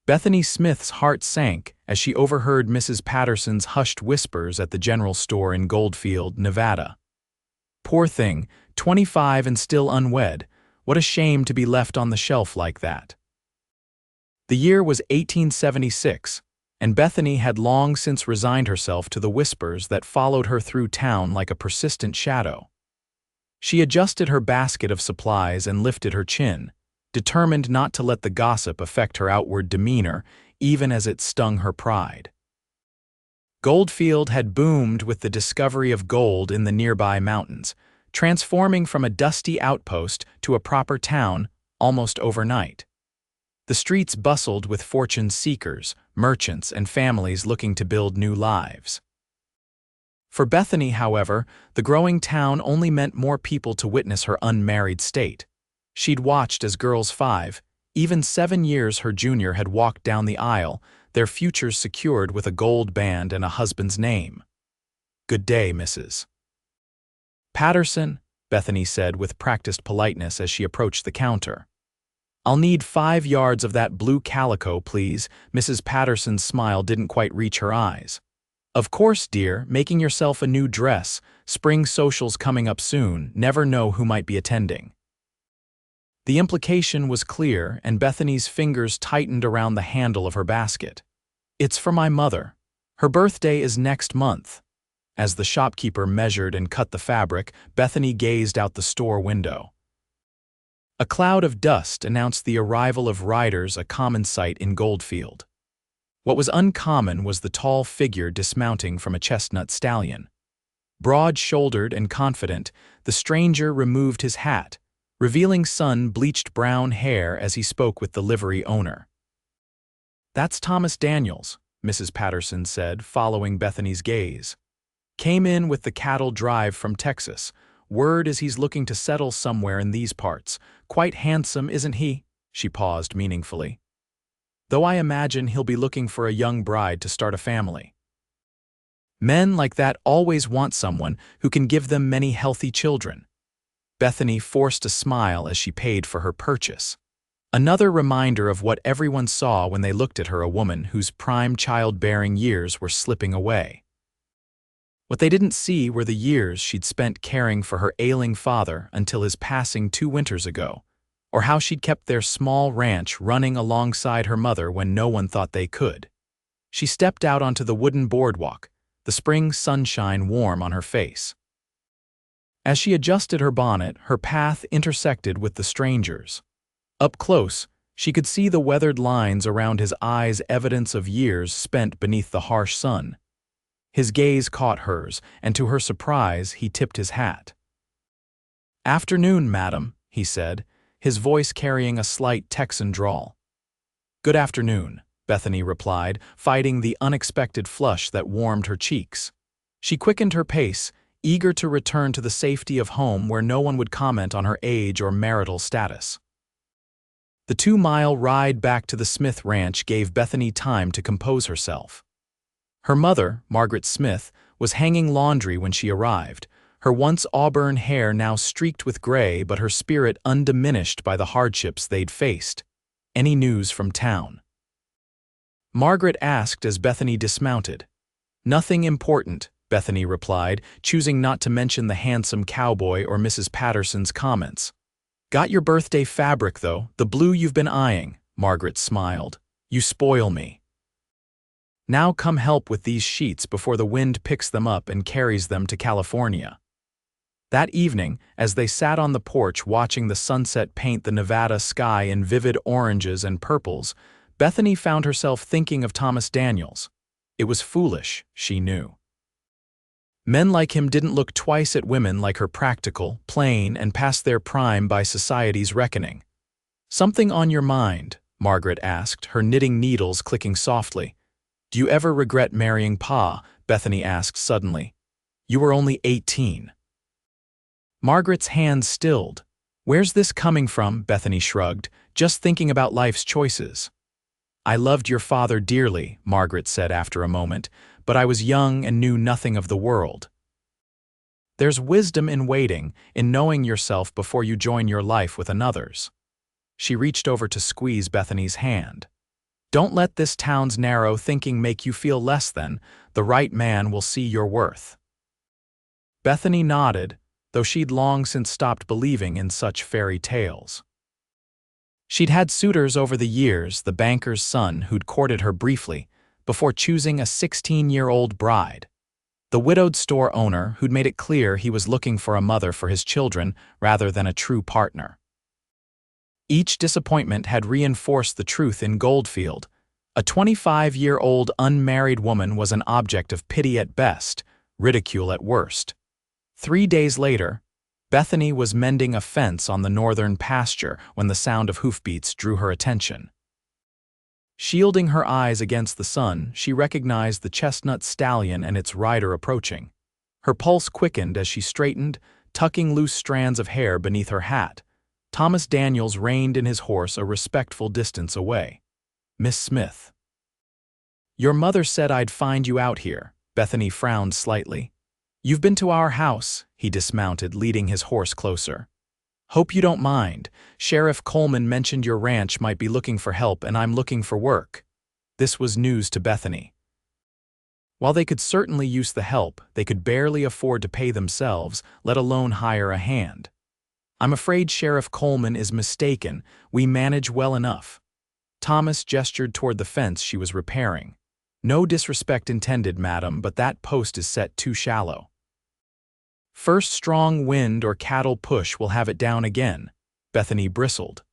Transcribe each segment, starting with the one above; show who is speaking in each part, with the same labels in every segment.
Speaker 1: Bethany Smith's heart sank as she overheard Mrs. Patterson's hushed whispers at the general store in Goldfield, Nevada. Poor thing, 25 and still unwed. What a shame to be left on the shelf like that. The year was 1876, and Bethany had long since resigned herself to the whispers that followed her through town like a persistent shadow. She adjusted her basket of supplies and lifted her chin, determined not to let the gossip affect her outward demeanor, even as it stung her pride. Goldfield had boomed with the discovery of gold in the nearby mountains, transforming from a dusty outpost to a proper town almost overnight. The streets bustled with fortune seekers, merchants, and families looking to build new lives. For Bethany, however, the growing town only meant more people to witness her unmarried state. She'd watched as girls 5, even 7 years her junior, had walked down the aisle, their futures secured with a gold band and a husband's name. "Good day, Mrs. Patterson," Bethany said with practiced politeness as she approached the counter. "I'll need 5 yards of that blue calico, please." Mrs. Patterson's smile didn't quite reach her eyes. "Of course, dear, making yourself a new dress. Spring social's coming up soon, never know who might be attending." The implication was clear, and Bethany's fingers tightened around the handle of her basket. "It's for my mother. Her birthday is next month." As the shopkeeper measured and cut the fabric, Bethany gazed out the store window. A cloud of dust announced the arrival of riders, a common sight in Goldfield. What was uncommon was the tall figure dismounting from a chestnut stallion. Broad-shouldered and confident, the stranger removed his hat, revealing sun-bleached brown hair as he spoke with the livery owner. "That's Thomas Daniels," Mrs. Patterson said, following Bethany's gaze. "Came in with the cattle drive from Texas. Word is he's looking to settle somewhere in these parts. Quite handsome, isn't he?" She paused meaningfully. "Though I imagine he'll be looking for a young bride to start a family. Men like that always want someone who can give them many healthy children." Bethany forced a smile as she paid for her purchase. Another reminder of what everyone saw when they looked at her, a woman whose prime childbearing years were slipping away. What they didn't see were the years she'd spent caring for her ailing father until his passing 2 winters ago, or how she'd kept their small ranch running alongside her mother when no one thought they could. She stepped out onto the wooden boardwalk, the spring sunshine warm on her face. As she adjusted her bonnet, her path intersected with the stranger's. Up close, she could see the weathered lines around his eyes, evidence of years spent beneath the harsh sun. His gaze caught hers, and to her surprise, he tipped his hat. "Afternoon, madam," he said, his voice carrying a slight Texan drawl. "Good afternoon," Bethany replied, fighting the unexpected flush that warmed her cheeks. She quickened her pace, eager to return to the safety of home where no one would comment on her age or marital status. The 2-mile ride back to the Smith ranch gave Bethany time to compose herself. Her mother, Margaret Smith, was hanging laundry when she arrived, her once auburn hair now streaked with gray but her spirit undiminished by the hardships they'd faced. "Any news from town?" Margaret asked as Bethany dismounted. "Nothing important," Bethany replied, choosing not to mention the handsome cowboy or Mrs. Patterson's comments. "Got your birthday fabric, though, the blue you've been eyeing," Margaret smiled. "You spoil me. Now come help with these sheets before the wind picks them up and carries them to California." That evening, as they sat on the porch watching the sunset paint the Nevada sky in vivid oranges and purples, Bethany found herself thinking of Thomas Daniels. It was foolish, she knew. Men like him didn't look twice at women like her, practical, plain, and past their prime by society's reckoning. "Something on your mind?" Margaret asked, her knitting needles clicking softly. "Do you ever regret marrying Pa?" Bethany asked suddenly. "You were only 18. Margaret's hands stilled. "Where's this coming from?" Bethany shrugged, "just thinking about life's choices." "I loved your father dearly," Margaret said after a moment, "but I was young and knew nothing of the world." There's wisdom in waiting, in knowing yourself before you join your life with another's. She reached over to squeeze Bethany's hand. Don't let this town's narrow thinking make you feel less than. The right man will see your worth." Bethany nodded, though she'd long since stopped believing in such fairy tales. She'd had suitors over the years, the banker's son who'd courted her briefly, before choosing a 16-year-old bride. The widowed store owner who'd made it clear he was looking for a mother for his children rather than a true partner. Each disappointment had reinforced the truth in Goldfield. A 25-year-old unmarried woman was an object of pity at best, ridicule at worst. 3 days later, Bethany was mending a fence on the northern pasture when the sound of hoofbeats drew her attention. Shielding her eyes against the sun, she recognized the chestnut stallion and its rider approaching. Her pulse quickened as she straightened, tucking loose strands of hair beneath her hat. Thomas Daniels reined in his horse a respectful distance away. "Miss Smith." "Your mother said I'd find you out here." Bethany frowned slightly. "You've been to our house." He dismounted, leading his horse closer. "Hope you don't mind. Sheriff Coleman mentioned your ranch might be looking for help and I'm looking for work." This was news to Bethany. While they could certainly use the help, they could barely afford to pay themselves, let alone hire a hand. "I'm afraid Sheriff Coleman is mistaken. We manage well enough." Thomas gestured toward the fence she was repairing. "No disrespect intended, madam, but that post is set too shallow. First strong wind or cattle push will have it down again." Bethany bristled.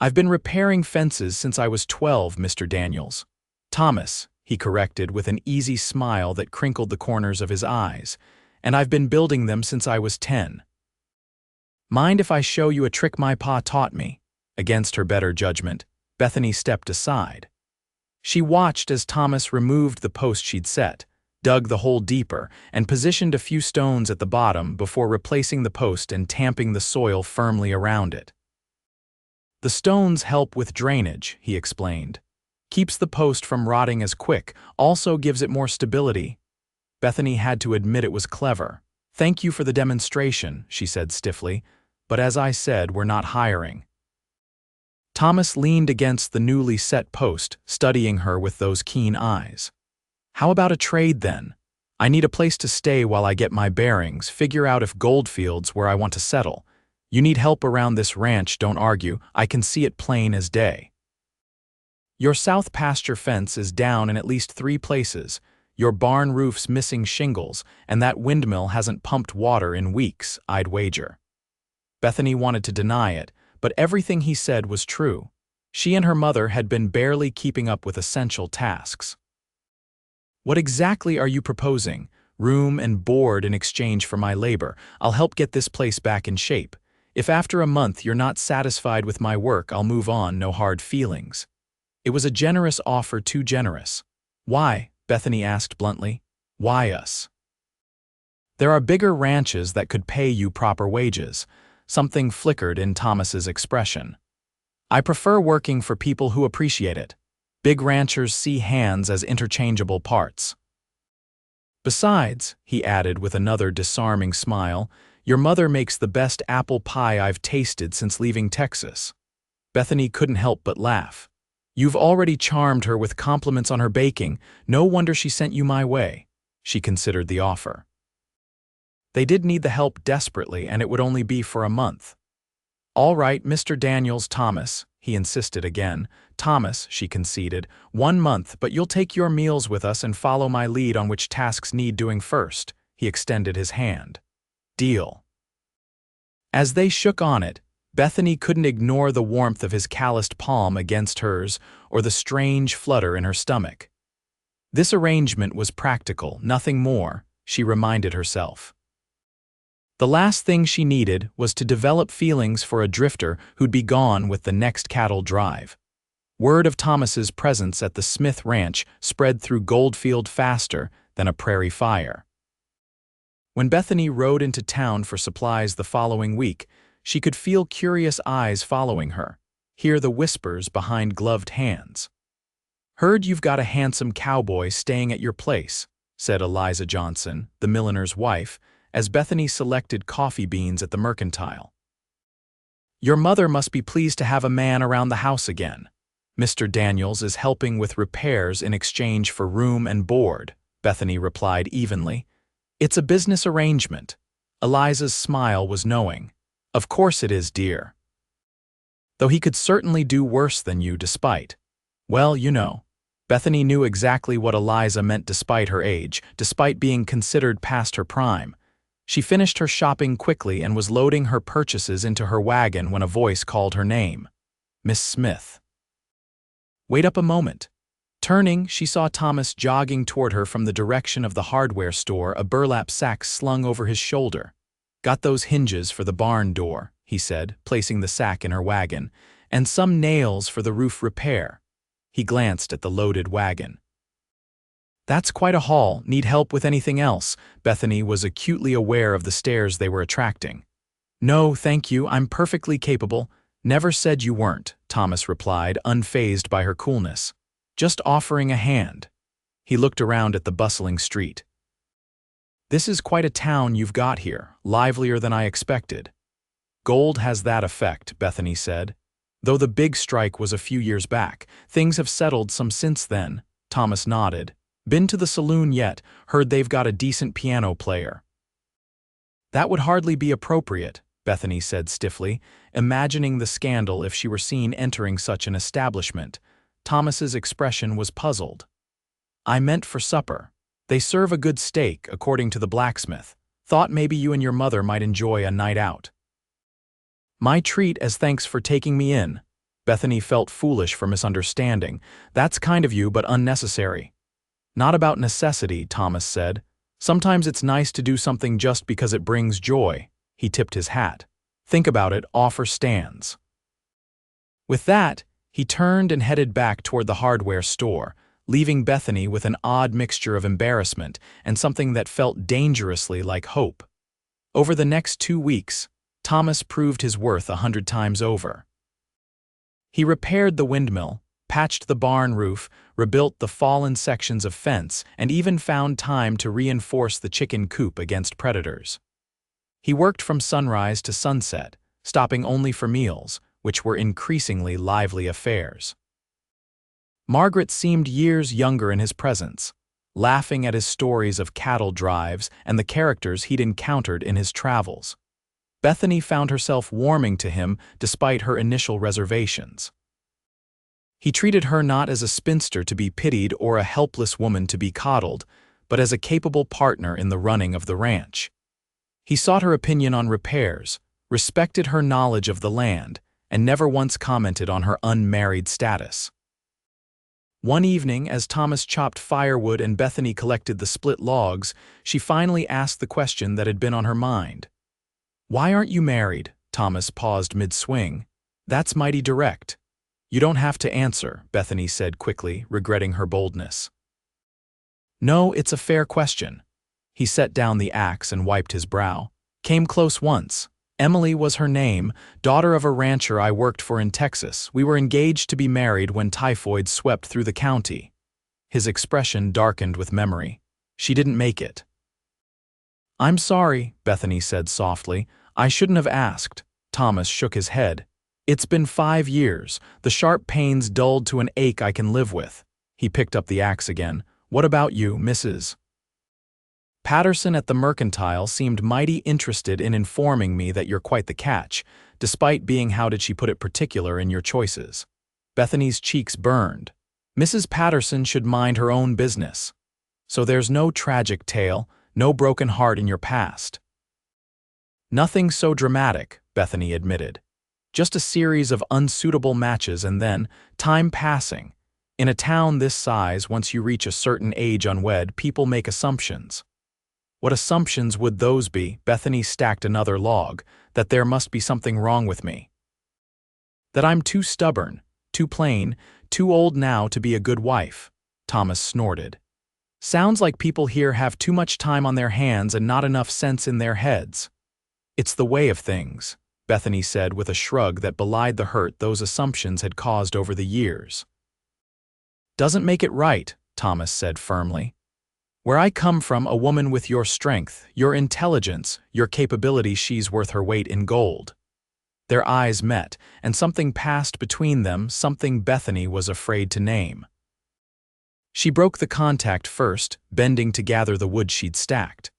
Speaker 1: "I've been repairing fences since I was 12, Mr. Daniels." "Thomas," he corrected with an easy smile that crinkled the corners of his eyes, "and I've been building them since I was 10. Mind if I show you a trick my pa taught me?" Against her better judgment, Bethany stepped aside. She watched as Thomas removed the post she'd set, dug the hole deeper, and positioned a few stones at the bottom before replacing the post and tamping the soil firmly around it. "The stones help with drainage," he explained. "Keeps the post from rotting as quick, also gives it more stability." Bethany had to admit it was clever. "Thank you for the demonstration," she said stiffly, "but as I said, we're not hiring." Thomas leaned against the newly set post, studying her with those keen eyes. "How about a trade, then? I need a place to stay while I get my bearings, figure out if Goldfield's where I want to settle. You need help around this ranch, don't argue, I can see it plain as day. Your south pasture fence is down in at least 3 places, your barn roof's missing shingles, and that windmill hasn't pumped water in weeks, I'd wager." Bethany wanted to deny it, but everything he said was true. She and her mother had been barely keeping up with essential tasks. "What exactly are you proposing? Room and board in exchange for my labor. I'll help get this place back in shape. If after a month you're not satisfied with my work, I'll move on, no hard feelings." It was a generous offer, too generous. "Why?" Bethany asked bluntly. "Why us? There are bigger ranches that could pay you proper wages." Something flickered in Thomas's expression. "I prefer working for people who appreciate it. Big ranchers see hands as interchangeable parts. Besides," he added with another disarming smile, "your mother makes the best apple pie I've tasted since leaving Texas." Bethany couldn't help but laugh. "You've already charmed her with compliments on her baking. No wonder she sent you my way." She considered the offer. They did need the help desperately, and it would only be for a month. "All right, Mr. Daniels, Thomas," he insisted again. "Thomas," she conceded, "1 month, but you'll take your meals with us and follow my lead on which tasks need doing first." He extended his hand. "Deal." As they shook on it, Bethany couldn't ignore the warmth of his calloused palm against hers or the strange flutter in her stomach. This arrangement was practical, nothing more, she reminded herself. The last thing she needed was to develop feelings for a drifter who'd be gone with the next cattle drive. Word of Thomas's presence at the Smith Ranch spread through Goldfield faster than a prairie fire. When Bethany rode into town for supplies the following week, she could feel curious eyes following her, hear the whispers behind gloved hands. "Heard you've got a handsome cowboy staying at your place," said Eliza Johnson, the milliner's wife, as Bethany selected coffee beans at the mercantile. "Your mother must be pleased to have a man around the house again." Mr. Daniels is helping with repairs in exchange for room and board, Bethany replied evenly. It's a business arrangement. Eliza's smile was knowing. Of course it is, dear. Though he could certainly do worse than you despite. Well, you know. Bethany knew exactly what Eliza meant despite her age, despite being considered past her prime. She finished her shopping quickly and was loading her purchases into her wagon when a voice called her name. Miss Smith. Wait up a moment. Turning, she saw Thomas jogging toward her from the direction of the hardware store, a burlap sack slung over his shoulder. Got those hinges for the barn door, he said, placing the sack in her wagon, and some nails for the roof repair. He glanced at the loaded wagon. That's quite a haul. Need help with anything else? Bethany was acutely aware of the stares they were attracting. No, thank you, I'm perfectly capable. Never said you weren't, Thomas replied, unfazed by her coolness. Just offering a hand. He looked around at the bustling street. This is quite a town you've got here, livelier than I expected. Gold has that effect, Bethany said. Though the big strike was a few years back, things have settled some since then. Thomas nodded. Been to the saloon yet? Heard they've got a decent piano player. That would hardly be appropriate, Bethany said stiffly, imagining the scandal if she were seen entering such an establishment. Thomas's expression was puzzled. I meant for supper. They serve a good steak, according to the blacksmith. Thought maybe you and your mother might enjoy a night out. My treat as thanks for taking me in. Bethany felt foolish for misunderstanding. That's kind of you, but unnecessary. Not about necessity, Thomas said. Sometimes it's nice to do something just because it brings joy. He tipped his hat. Think about it, offer stands. With that, he turned and headed back toward the hardware store, leaving Bethany with an odd mixture of embarrassment and something that felt dangerously like hope. Over the next 2 weeks, Thomas proved his worth 100 times over. He repaired the windmill, patched the barn roof, rebuilt the fallen sections of fence, and even found time to reinforce the chicken coop against predators. He worked from sunrise to sunset, stopping only for meals, which were increasingly lively affairs. Margaret seemed years younger in his presence, laughing at his stories of cattle drives and the characters he'd encountered in his travels. Bethany found herself warming to him despite her initial reservations. He treated her not as a spinster to be pitied or a helpless woman to be coddled, but as a capable partner in the running of the ranch. He sought her opinion on repairs, respected her knowledge of the land, and never once commented on her unmarried status. One evening, as Thomas chopped firewood and Bethany collected the split logs, she finally asked the question that had been on her mind. Why aren't you married? Thomas paused mid-swing. That's mighty direct. You don't have to answer, Bethany said quickly, regretting her boldness. No, it's a fair question. He set down the axe and wiped his brow. Came close once. Emily was her name, daughter of a rancher I worked for in Texas. We were engaged to be married when typhoid swept through the county. His expression darkened with memory. She didn't make it. I'm sorry, Bethany said softly. I shouldn't have asked. Thomas shook his head. It's been 5 years. The sharp pains dulled to an ache I can live with. He picked up the axe again. What about you, Mrs. Patterson at the Mercantile seemed mighty interested in informing me that you're quite the catch, despite being, how did she put it, particular in your choices. Bethany's cheeks burned. Mrs. Patterson should mind her own business. So there's no tragic tale, no broken heart in your past. Nothing so dramatic, Bethany admitted. Just a series of unsuitable matches and then, time passing. In a town this size, once you reach a certain age unwed, people make assumptions. What assumptions would those be? Bethany stacked another log. That there must be something wrong with me. That I'm too stubborn, too plain, too old now to be a good wife. Thomas snorted. Sounds like people here have too much time on their hands and not enough sense in their heads. It's the way of things, Bethany said with a shrug that belied the hurt those assumptions had caused over the years. Doesn't make it right, Thomas said firmly. Where I come from, a woman with your strength, your intelligence, your capability, she's worth her weight in gold. Their eyes met, and something passed between them, something Bethany was afraid to name. She broke the contact first, bending to gather the wood she'd stacked.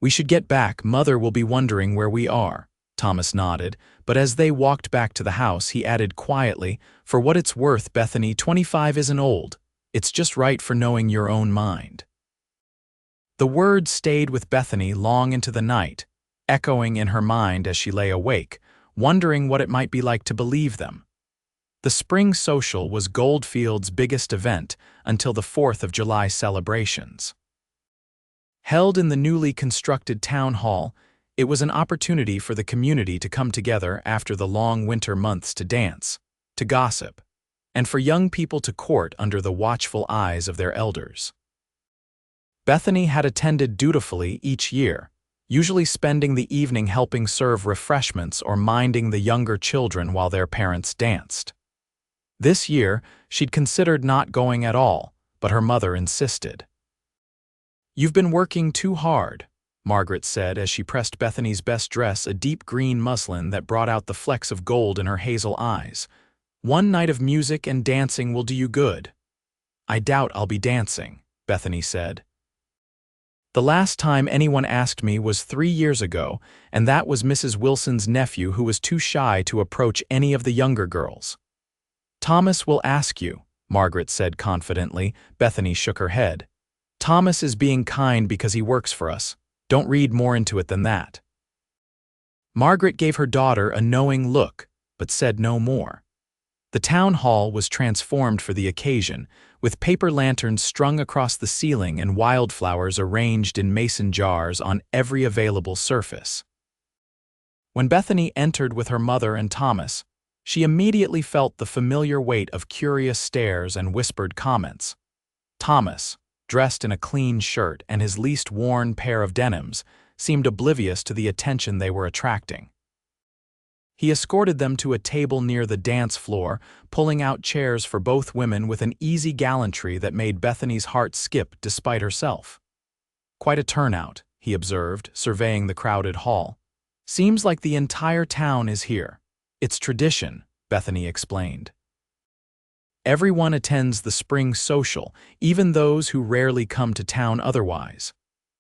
Speaker 1: "We should get back, Mother will be wondering where we are." Thomas nodded, but as they walked back to the house, he added quietly, "For what it's worth, Bethany, 25 isn't old. It's just right for knowing your own mind." The words stayed with Bethany long into the night, echoing in her mind as she lay awake, wondering what it might be like to believe them. The spring social was Goldfield's biggest event until the 4th of July celebrations. Held in the newly constructed town hall, it was an opportunity for the community to come together after the long winter months to dance, to gossip, and for young people to court under the watchful eyes of their elders. Bethany had attended dutifully each year, usually spending the evening helping serve refreshments or minding the younger children while their parents danced. This year, she'd considered not going at all, but her mother insisted. "You've been working too hard," Margaret said as she pressed Bethany's best dress, a deep green muslin that brought out the flecks of gold in her hazel eyes. "One night of music and dancing will do you good." "I doubt I'll be dancing," Bethany said. "The last time anyone asked me was 3 years ago, and that was Mrs. Wilson's nephew who was too shy to approach any of the younger girls." "Thomas will ask you," Margaret said confidently. Bethany shook her head. "Thomas is being kind because he works for us. Don't read more into it than that." Margaret gave her daughter a knowing look, but said no more. The town hall was transformed for the occasion, with paper lanterns strung across the ceiling and wildflowers arranged in mason jars on every available surface. When Bethany entered with her mother and Thomas, she immediately felt the familiar weight of curious stares and whispered comments. Thomas, dressed in a clean shirt and his least worn pair of denims, seemed oblivious to the attention they were attracting. He escorted them to a table near the dance floor, pulling out chairs for both women with an easy gallantry that made Bethany's heart skip despite herself. "Quite a turnout," he observed, surveying the crowded hall. "Seems like the entire town is here. It's tradition," Bethany explained. "Everyone attends the spring social, even those who rarely come to town otherwise."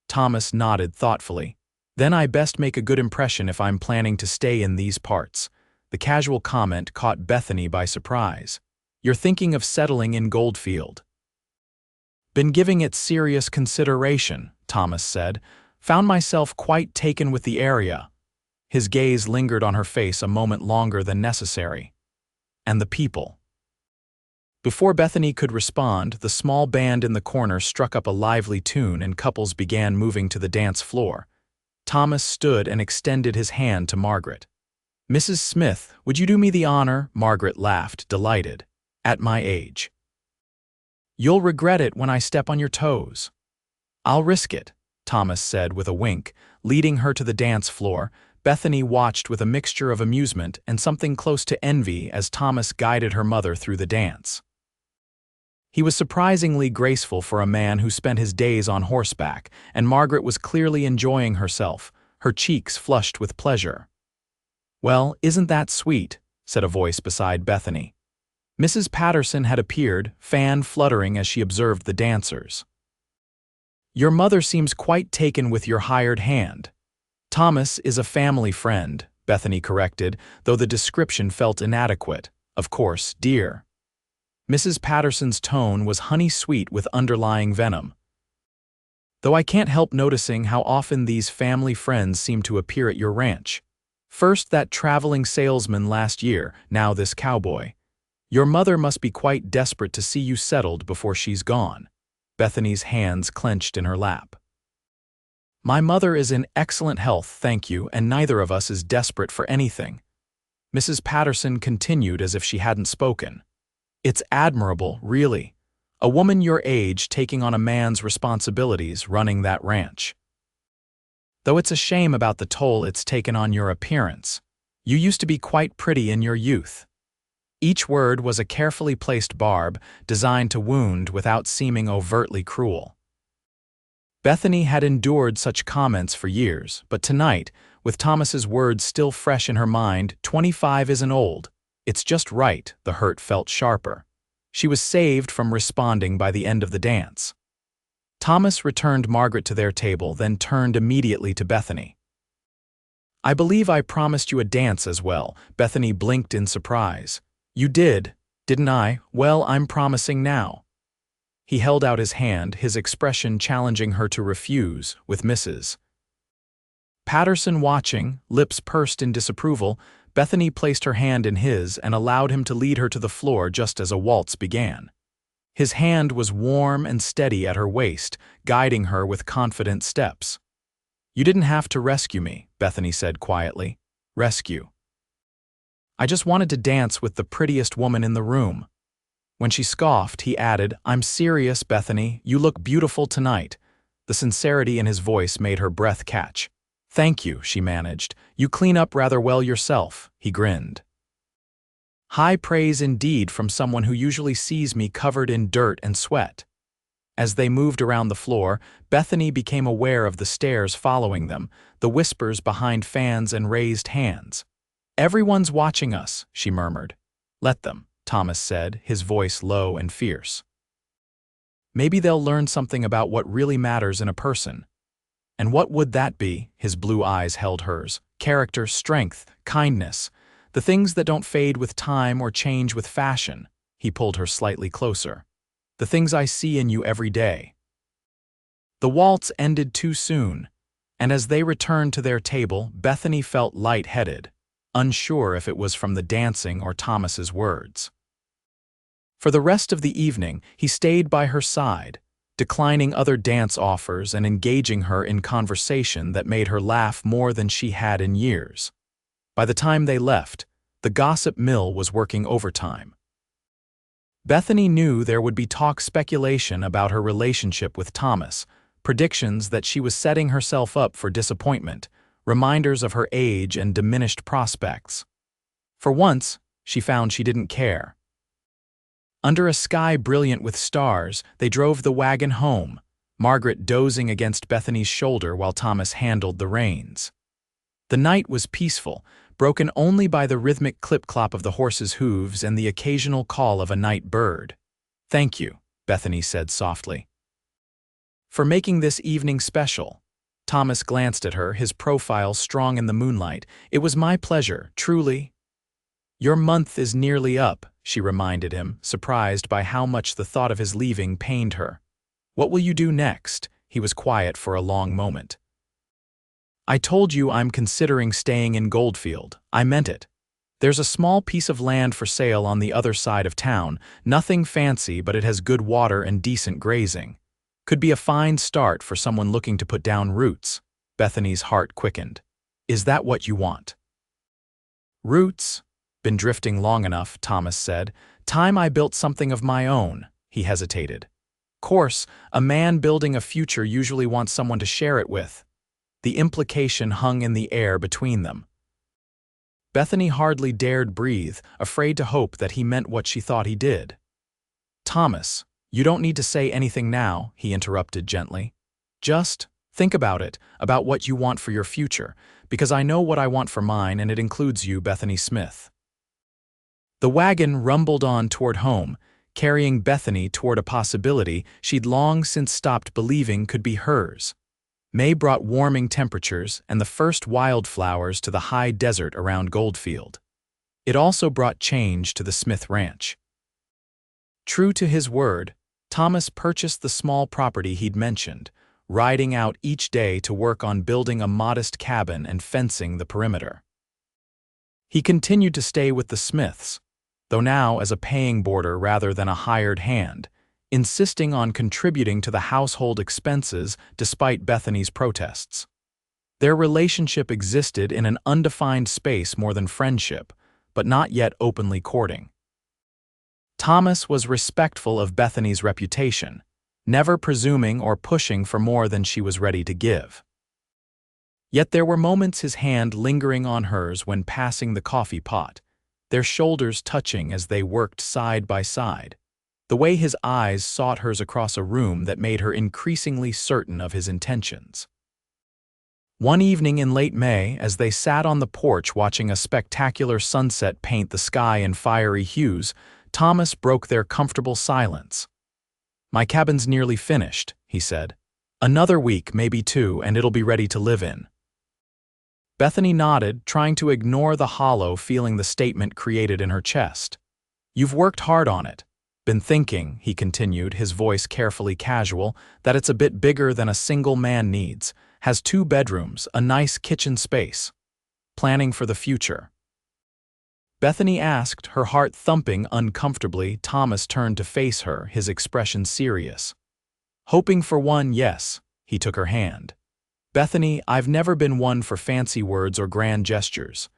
Speaker 1: Thomas nodded thoughtfully. "Then I best make a good impression if I'm planning to stay in these parts." The casual comment caught Bethany by surprise. "You're thinking of settling in Goldfield." "Been giving it serious consideration," Thomas said. "Found myself quite taken with the area." His gaze lingered on her face a moment longer than necessary. "And the people." Before Bethany could respond, the small band in the corner struck up a lively tune and couples began moving to the dance floor. Thomas stood and extended his hand to Margaret. "Mrs. Smith, would you do me the honor?" Margaret laughed, delighted. "At my age." "You'll regret it when I step on your toes." "I'll risk it," Thomas said with a wink, leading her to the dance floor. Bethany watched with a mixture of amusement and something close to envy as Thomas guided her mother through the dance. He was surprisingly graceful for a man who spent his days on horseback, and Margaret was clearly enjoying herself, her cheeks flushed with pleasure. "Well, isn't that sweet?" said a voice beside Bethany. Mrs. Patterson had appeared, fan fluttering as she observed the dancers. "Your mother seems quite taken with your hired hand." "Thomas is a family friend," Bethany corrected, though the description felt inadequate. "Of course, dear." Mrs. Patterson's tone was honey-sweet with underlying venom. "Though I can't help noticing how often these family friends seem to appear at your ranch. First that traveling salesman last year, now this cowboy. Your mother must be quite desperate to see you settled before she's gone." Bethany's hands clenched in her lap. "My mother is in excellent health, thank you, and neither of us is desperate for anything." Mrs. Patterson continued as if she hadn't spoken. "It's admirable, really. A woman your age taking on a man's responsibilities running that ranch. Though it's a shame about the toll it's taken on your appearance. You used to be quite pretty in your youth." Each word was a carefully placed barb, designed to wound without seeming overtly cruel. Bethany had endured such comments for years, but tonight, With Thomas's words still fresh in her mind, 25 isn't old. It's just right, the hurt felt sharper. She was saved from responding by the end of the dance. Thomas returned Margaret to their table, then turned immediately to Bethany. "I believe I promised you a dance as well." Bethany blinked in surprise. "You did, didn't I? Well, I'm promising now." He held out his hand, his expression challenging her to refuse, with Mrs. Patterson watching, lips pursed in disapproval. Bethany placed her hand in his and allowed him to lead her to the floor just as a waltz began. His hand was warm and steady at her waist, guiding her with confident steps. "You didn't have to rescue me," Bethany said quietly. "Rescue. I just wanted to dance with the prettiest woman in the room." When she scoffed, he added, "I'm serious, Bethany. You look beautiful tonight." The sincerity in his voice made her breath catch. "Thank you," she managed. "You clean up rather well yourself," he grinned. High praise indeed from someone who usually sees me covered in dirt and sweat. As they moved around the floor, Bethany became aware of the stares following them, the whispers behind fans and raised hands. "Everyone's watching us," she murmured. "Let them," Thomas said, his voice low and fierce. "Maybe they'll learn something about what really matters in a person." And what would that be? His blue eyes held hers. Character, strength, kindness. The things that don't fade with time or change with fashion. He pulled her slightly closer. "The things I see in you every day." The waltz ended too soon, and as they returned to their table, Bethany felt light-headed, unsure if it was from the dancing or Thomas's words. For the rest of the evening, he stayed by her side, declining other dance offers and engaging her in conversation that made her laugh more than she had in years. By the time they left, the gossip mill was working overtime. Bethany knew there would be speculation about her relationship with Thomas, predictions that she was setting herself up for disappointment, reminders of her age and diminished prospects. For once, she found she didn't care. Under a sky brilliant with stars, they drove the wagon home, Margaret dozing against Bethany's shoulder while Thomas handled the reins. The night was peaceful, broken only by the rhythmic clip-clop of the horses' hooves and the occasional call of a night bird. "Thank you," Bethany said softly, "for making this evening special." Thomas glanced at her, his profile strong in the moonlight. "It was my pleasure, truly." "Your month is nearly up," she reminded him, surprised by how much the thought of his leaving pained her. "What will you do next?" He was quiet for a long moment. "I told you I'm considering staying in Goldfield. I meant it. There's a small piece of land for sale on the other side of town, nothing fancy, but it has good water and decent grazing. Could be a fine start for someone looking to put down roots." Bethany's heart quickened. "Is that what you want?" "Roots? Been drifting long enough," Thomas said. "Time I built something of my own." He hesitated. "Course, a man building a future usually wants someone to share it with." The implication hung in the air between them. Bethany hardly dared breathe, afraid to hope that he meant what she thought he did. "Thomas, you don't need to say anything now," he interrupted gently. "Just think about it, about what you want for your future, because I know what I want for mine, and it includes you, Bethany Smith." The wagon rumbled on toward home, carrying Bethany toward a possibility she'd long since stopped believing could be hers. May brought warming temperatures and the first wildflowers to the high desert around Goldfield. It also brought change to the Smith ranch. True to his word, Thomas purchased the small property he'd mentioned, riding out each day to work on building a modest cabin and fencing the perimeter. He continued to stay with the Smiths, though now as a paying boarder rather than a hired hand, insisting on contributing to the household expenses despite Bethany's protests. Their relationship existed in an undefined space more than friendship, but not yet openly courting. Thomas was respectful of Bethany's reputation, never presuming or pushing for more than she was ready to give. Yet there were moments his hand lingering on hers when passing the coffee pot, their shoulders touching as they worked side by side, the way his eyes sought hers across a room that made her increasingly certain of his intentions. One evening in late May, as they sat on the porch watching a spectacular sunset paint the sky in fiery hues, Thomas broke their comfortable silence. "My cabin's nearly finished," he said. "Another week, maybe two, and it'll be ready to live in." Bethany nodded, trying to ignore the hollow feeling the statement created in her chest. "You've worked hard on it. Been thinking," he continued, his voice carefully casual, "that it's a bit bigger than a single man needs. Has 2 bedrooms, a nice kitchen space. Planning for the future." Bethany asked, her heart thumping uncomfortably. Thomas turned to face her, his expression serious. "Hoping for one, yes." He took her hand. "Bethany, I've never been one for fancy words or grand gestures.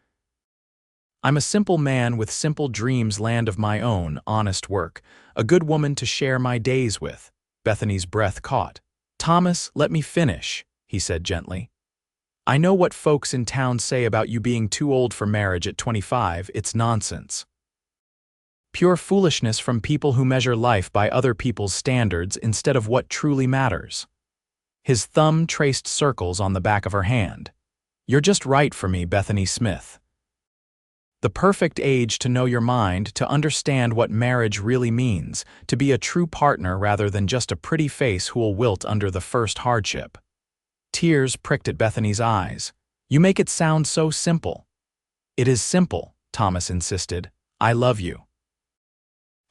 Speaker 1: I'm a simple man with simple dreams, land of my own, honest work, a good woman to share my days with." Bethany's breath caught. "Thomas, let me finish," he said gently. "I know what folks in town say about you being too old for marriage at 25, it's nonsense. Pure foolishness from people who measure life by other people's standards instead of what truly matters." His thumb traced circles on the back of her hand. "You're just right for me, Bethany Smith. The perfect age to know your mind, to understand what marriage really means, to be a true partner rather than just a pretty face who'll wilt under the first hardship." Tears pricked at Bethany's eyes. "You make it sound so simple." "It is simple," Thomas insisted. "I love you.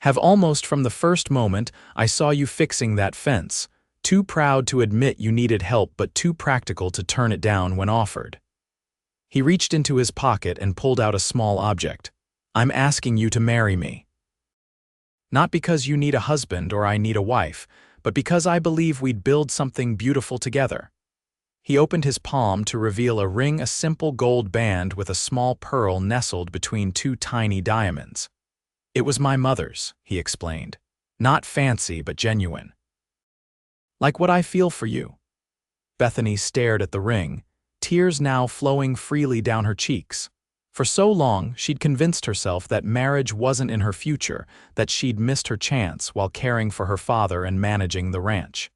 Speaker 1: Have almost from the first moment I saw you fixing that fence, too proud to admit you needed help but too practical to turn it down when offered." He reached into his pocket and pulled out a small object. "I'm asking you to marry me. Not because you need a husband or I need a wife, but because I believe we'd build something beautiful together." He opened his palm to reveal a ring, a simple gold band with a small pearl nestled between 2 tiny diamonds. "It was my mother's," he explained. "Not fancy, but genuine. Like what I feel for you." Bethany stared at the ring, tears now flowing freely down her cheeks. For so long, she'd convinced herself that marriage wasn't in her future, that she'd missed her chance while caring for her father and managing the ranch.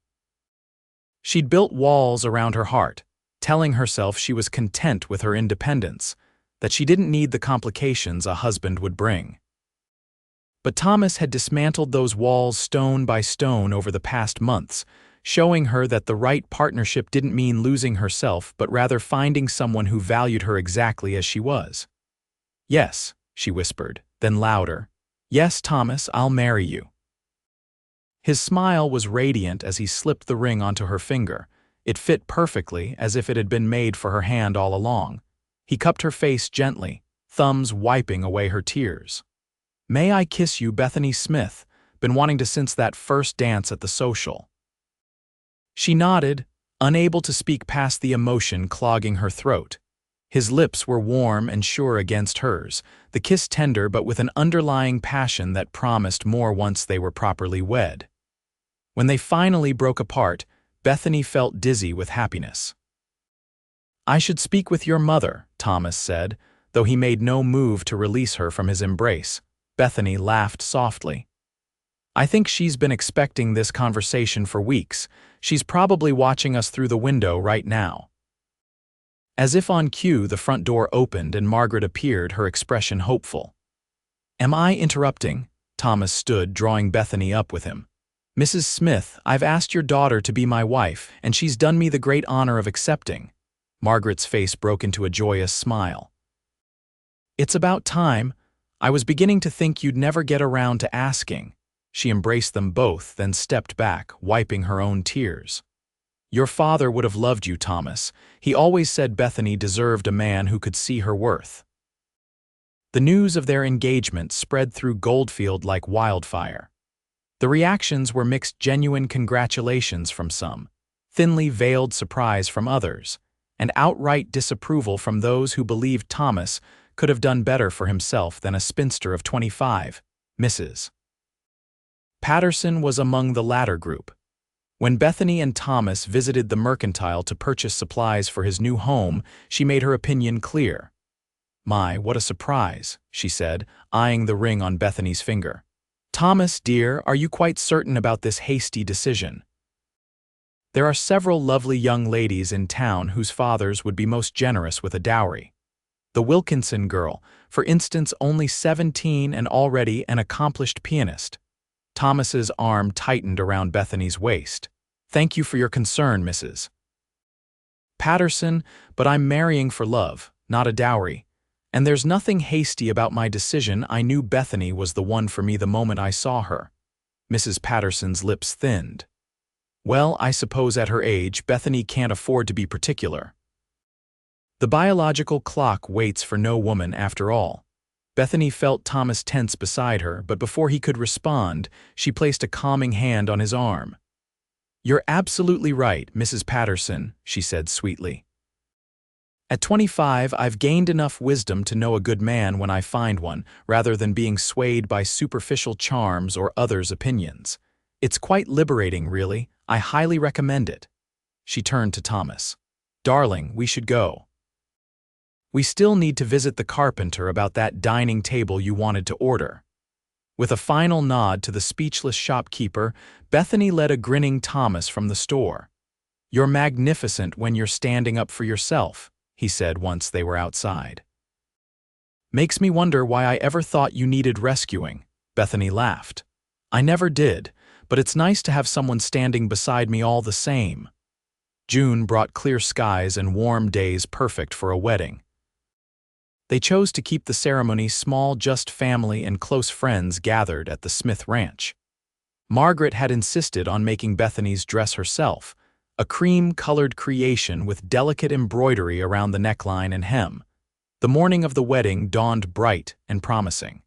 Speaker 1: She'd built walls around her heart, telling herself she was content with her independence, that she didn't need the complications a husband would bring. But Thomas had dismantled those walls stone by stone over the past months, showing her that the right partnership didn't mean losing herself, but rather finding someone who valued her exactly as she was. "Yes," she whispered, then louder. "Yes, Thomas, I'll marry you." His smile was radiant as he slipped the ring onto her finger. It fit perfectly, as if it had been made for her hand all along. He cupped her face gently, thumbs wiping away her tears. "May I kiss you, Bethany Smith? Been wanting to since that first dance at the social." She nodded, unable to speak past the emotion clogging her throat. His lips were warm and sure against hers, the kiss tender but with an underlying passion that promised more once they were properly wed. When they finally broke apart, Bethany felt dizzy with happiness. "I should speak with your mother," Thomas said, though he made no move to release her from his embrace. Bethany laughed softly. "I think she's been expecting this conversation for weeks. She's probably watching us through the window right now." As if on cue, the front door opened and Margaret appeared, her expression hopeful. "Am I interrupting?" Thomas stood, drawing Bethany up with him. "Mrs. Smith, I've asked your daughter to be my wife, and she's done me the great honor of accepting." Margaret's face broke into a joyous smile. "It's about time. I was beginning to think you'd never get around to asking." She embraced them both, then stepped back, wiping her own tears. "Your father would have loved you, Thomas. He always said Bethany deserved a man who could see her worth." The news of their engagement spread through Goldfield like wildfire. The reactions were mixed, genuine congratulations from some, thinly veiled surprise from others, and outright disapproval from those who believed Thomas could have done better for himself than a spinster of 25, Mrs. Patterson was among the latter group. When Bethany and Thomas visited the mercantile to purchase supplies for his new home, she made her opinion clear. "My, what a surprise," she said, eyeing the ring on Bethany's finger. "Thomas, dear, are you quite certain about this hasty decision?" There are several lovely young ladies in town whose fathers would be most generous with a dowry. The Wilkinson girl, for instance, only 17 and already an accomplished pianist. Thomas's arm tightened around Bethany's waist. Thank you for your concern, Mrs. Patterson, but I'm marrying for love, not a dowry. And there's nothing hasty about my decision. I knew Bethany was the one for me the moment I saw her. Mrs. Patterson's lips thinned. Well, I suppose at her age, Bethany can't afford to be particular. The biological clock waits for no woman after all. Bethany felt Thomas tense beside her, but before he could respond, she placed a calming hand on his arm. You're absolutely right, Mrs. Patterson, she said sweetly. At 25, I've gained enough wisdom to know a good man when I find one, rather than being swayed by superficial charms or others' opinions. It's quite liberating, really. I highly recommend it. She turned to Thomas. Darling, we should go. We still need to visit the carpenter about that dining table you wanted to order. With a final nod to the speechless shopkeeper, Bethany led a grinning Thomas from the store. You're magnificent when you're standing up for yourself, he said once they were outside. Makes me wonder why I ever thought you needed rescuing, Bethany laughed. I never did, but it's nice to have someone standing beside me all the same. June brought clear skies and warm days perfect for a wedding. They chose to keep the ceremony small, just family and close friends gathered at the Smith Ranch. Margaret had insisted on making Bethany's dress herself, a cream-colored creation with delicate embroidery around the neckline and hem. The morning of the wedding dawned bright and promising.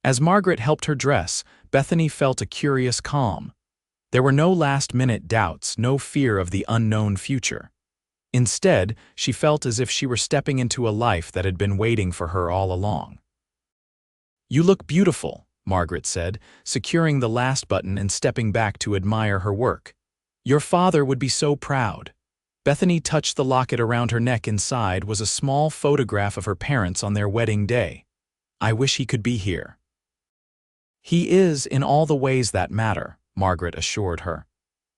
Speaker 1: As Margaret helped her dress, Bethany felt a curious calm. There were no last-minute doubts, no fear of the unknown future. Instead, she felt as if she were stepping into a life that had been waiting for her all along. You look beautiful, Margaret said, securing the last button and stepping back to admire her work. Your father would be so proud. Bethany touched the locket around her neck. Inside was a small photograph of her parents on their wedding day. I wish he could be here. He is in all the ways that matter, Margaret assured her.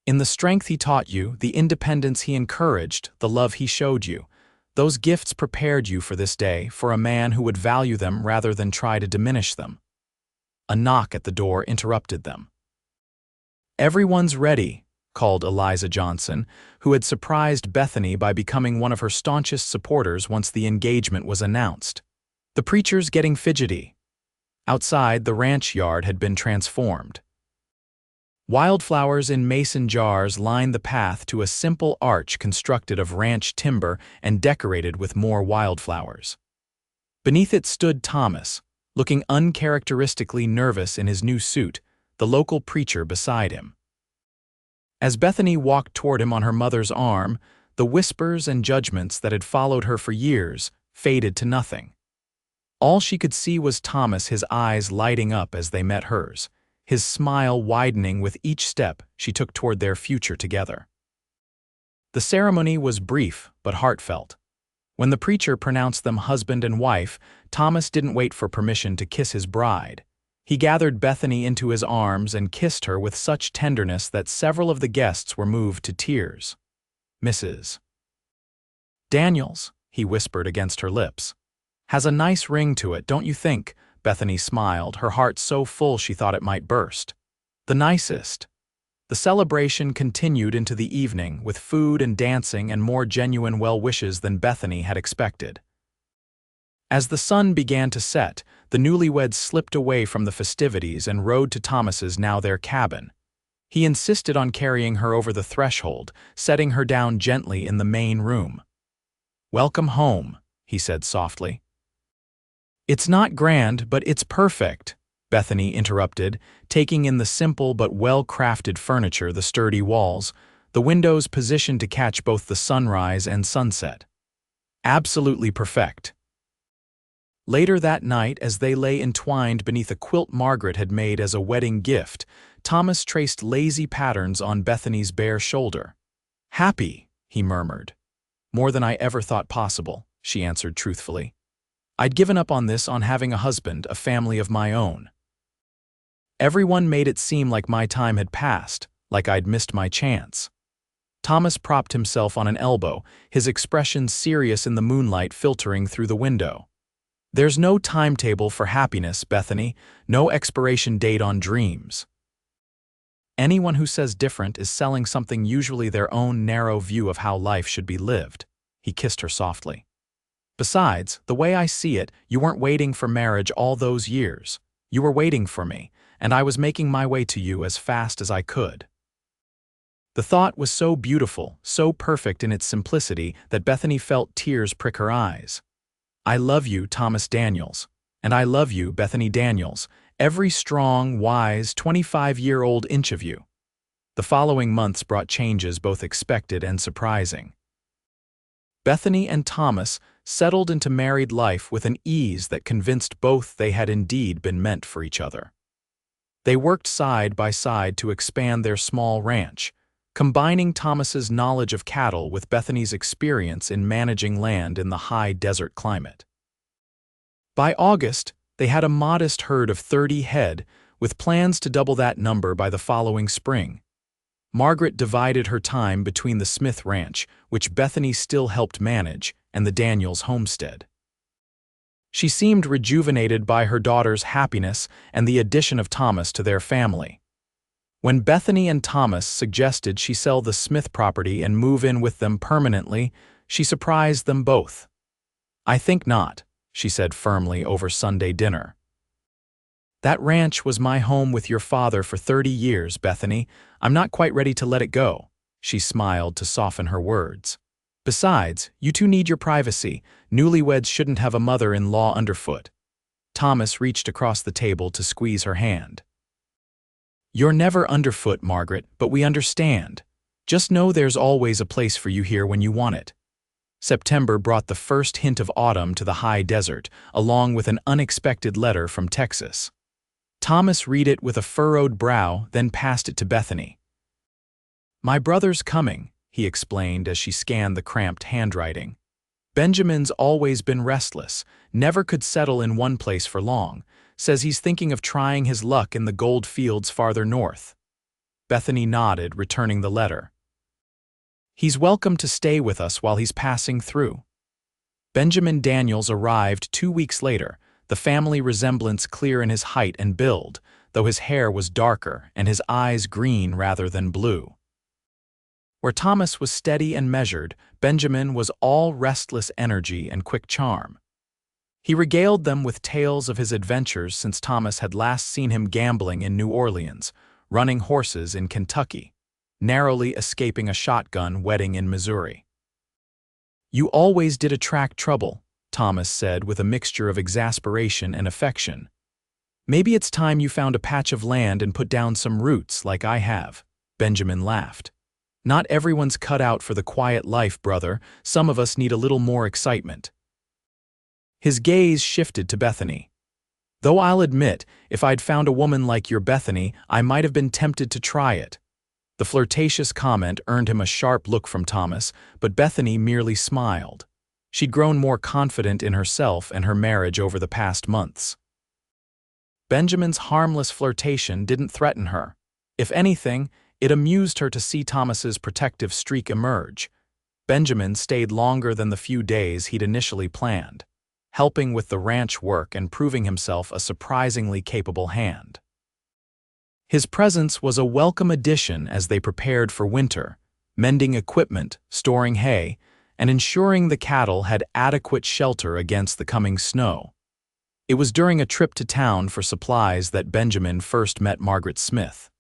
Speaker 1: In the strength he taught you, the independence he encouraged, the love he showed you. Those gifts prepared you for this day, for a man who would value them rather than try to diminish them. A knock at the door interrupted them. Everyone's ready, called Eliza Johnson, who had surprised Bethany by becoming one of her staunchest supporters once the engagement was announced. The preacher's getting fidgety. Outside, the ranch yard had been transformed. Wildflowers in mason jars lined the path to a simple arch constructed of ranch timber and decorated with more wildflowers. Beneath it stood Thomas, looking uncharacteristically nervous in his new suit, the local preacher beside him. As Bethany walked toward him on her mother's arm, the whispers and judgments that had followed her for years faded to nothing. All she could see was Thomas, his eyes lighting up as they met hers, his smile widening with each step she took toward their future together. The ceremony was brief but heartfelt. When the preacher pronounced them husband and wife, Thomas didn't wait for permission to kiss his bride. He gathered Bethany into his arms and kissed her with such tenderness that several of the guests were moved to tears. Mrs. Daniels, he whispered against her lips. Has a nice ring to it, don't you think? Bethany smiled, her heart so full she thought it might burst. The nicest. The celebration continued into the evening, with food and dancing and more genuine well-wishes than Bethany had expected. As the sun began to set, the newlyweds slipped away from the festivities and rode to Thomas's, now their cabin. He insisted on carrying her over the threshold, setting her down gently in the main room. Welcome home, he said softly. It's not grand, but it's perfect, Bethany interrupted, taking in the simple but well-crafted furniture, the sturdy walls, the windows positioned to catch both the sunrise and sunset. Absolutely perfect. Later that night, as they lay entwined beneath a quilt Margaret had made as a wedding gift, Thomas traced lazy patterns on Bethany's bare shoulder. Happy, he murmured. More than I ever thought possible, she answered truthfully. I'd given up on this, on having a husband, a family of my own. Everyone made it seem like my time had passed, like I'd missed my chance. Thomas propped himself on an elbow, his expression serious in the moonlight filtering through the window. There's no timetable for happiness, Bethany, no expiration date on dreams. Anyone who says different is selling something, usually their own narrow view of how life should be lived. He kissed her softly. Besides, the way I see it, you weren't waiting for marriage all those years. You were waiting for me, and I was making my way to you as fast as I could. The thought was so beautiful, so perfect in its simplicity, that Bethany felt tears prick her eyes. I love you, Thomas Daniels. And I love you, Bethany Daniels, every strong, wise, 25-year-old inch of you. The following months brought changes both expected and surprising. Bethany and Thomas settled into married life with an ease that convinced both they had indeed been meant for each other. They worked side by side to expand their small ranch, combining Thomas's knowledge of cattle with Bethany's experience in managing land in the high desert climate. By August, they had a modest herd of 30 head, with plans to double that number by the following spring. Margaret divided her time between the Smith Ranch, which Bethany still helped manage, and the Daniels homestead. She seemed rejuvenated by her daughter's happiness and the addition of Thomas to their family. When Bethany and Thomas suggested she sell the Smith property and move in with them permanently, she surprised them both. I think not, she said firmly over Sunday dinner. That ranch was my home with your father for 30 years, Bethany. I'm not quite ready to let it go. She smiled to soften her words. Besides, you two need your privacy. Newlyweds shouldn't have a mother-in-law underfoot. Thomas reached across the table to squeeze her hand. You're never underfoot, Margaret, but we understand. Just know there's always a place for you here when you want it. September brought the first hint of autumn to the high desert, along with an unexpected letter from Texas. Thomas read it with a furrowed brow, then passed it to Bethany. My brother's coming, he explained as she scanned the cramped handwriting. Benjamin's always been restless, never could settle in one place for long. Says he's thinking of trying his luck in the Goldfields farther north. Bethany nodded, returning the letter. He's welcome to stay with us while he's passing through. Benjamin Daniels arrived 2 weeks later, the family resemblance clear in his height and build, though his hair was darker and his eyes green rather than blue. Where Thomas was steady and measured, Benjamin was all restless energy and quick charm. He regaled them with tales of his adventures since Thomas had last seen him gambling in New Orleans, running horses in Kentucky, narrowly escaping a shotgun wedding in Missouri. You always did attract trouble, Thomas said with a mixture of exasperation and affection. Maybe it's time you found a patch of land and put down some roots like I have, Benjamin laughed. Not everyone's cut out for the quiet life, brother. Some of us need a little more excitement. His gaze shifted to Bethany. Though I'll admit, if I'd found a woman like your Bethany, I might have been tempted to try it. The flirtatious comment earned him a sharp look from Thomas, but Bethany merely smiled. She'd grown more confident in herself and her marriage over the past months. Benjamin's harmless flirtation didn't threaten her. If anything, it amused her to see Thomas's protective streak emerge. Benjamin stayed longer than the few days he'd initially planned, helping with the ranch work and proving himself a surprisingly capable hand. His presence was a welcome addition as they prepared for winter, mending equipment, storing hay, and ensuring the cattle had adequate shelter against the coming snow. It was during a trip to town for supplies that Benjamin first met Margaret Smith.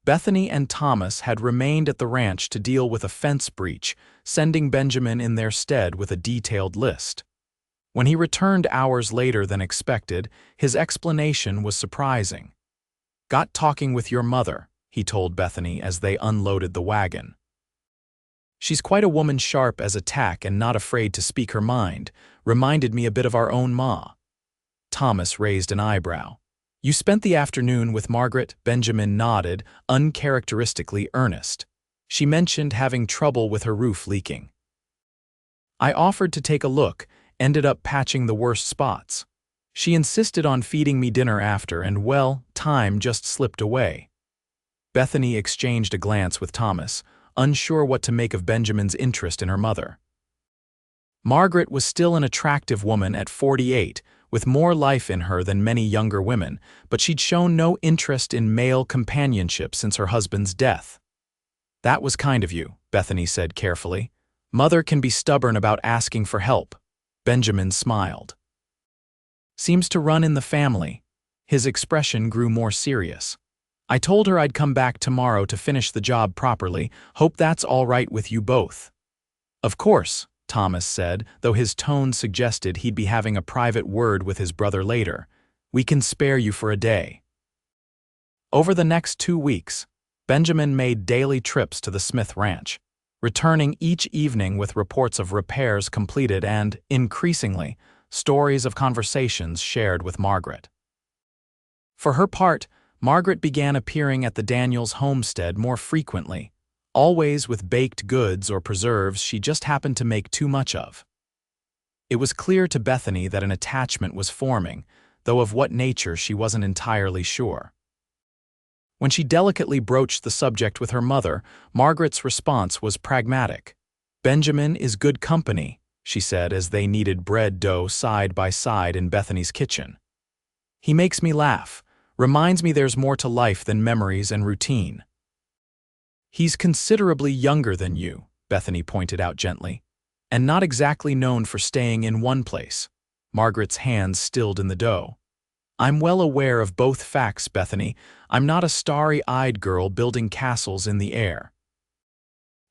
Speaker 1: Bethany and Thomas had remained at the ranch to deal with a fence breach, sending Benjamin in their stead with a detailed list. When he returned hours later than expected, his explanation was surprising. Got talking with your mother, he told Bethany as they unloaded the wagon. She's quite a woman, sharp as a tack and not afraid to speak her mind. Reminded me a bit of our own Ma. Thomas raised an eyebrow. You spent the afternoon with Margaret? Benjamin nodded, uncharacteristically earnest. She mentioned having trouble with her roof leaking. I offered to take a look, ended up patching the worst spots. She insisted on feeding me dinner after, and well, time just slipped away. Bethany exchanged a glance with Thomas, unsure what to make of Benjamin's interest in her mother. Margaret was still an attractive woman at 48, with more life in her than many younger women, but she'd shown no interest in male companionship since her husband's death. "That was kind of you," Bethany said carefully. "Mother can be stubborn about asking for help." Benjamin smiled. "Seems to run in the family." His expression grew more serious. "I told her I'd come back tomorrow to finish the job properly. Hope that's all right with you both." "Of course," Thomas said, though his tone suggested he'd be having a private word with his brother later. "We can spare you for a day." Over the next 2 weeks, Benjamin made daily trips to the Smith ranch, returning each evening with reports of repairs completed and, increasingly, stories of conversations shared with Margaret. For her part, Margaret began appearing at the Daniels homestead more frequently, always with baked goods or preserves she just happened to make too much of. It was clear to Bethany that an attachment was forming, though of what nature she wasn't entirely sure. When she delicately broached the subject with her mother, Margaret's response was pragmatic. "Benjamin is good company," she said as they kneaded bread dough side by side in Bethany's kitchen. "He makes me laugh, reminds me there's more to life than memories and routine." "He's considerably younger than you," Bethany pointed out gently, "and not exactly known for staying in one place." Margaret's hands stilled in the dough. "I'm well aware of both facts, Bethany. I'm not a starry-eyed girl building castles in the air.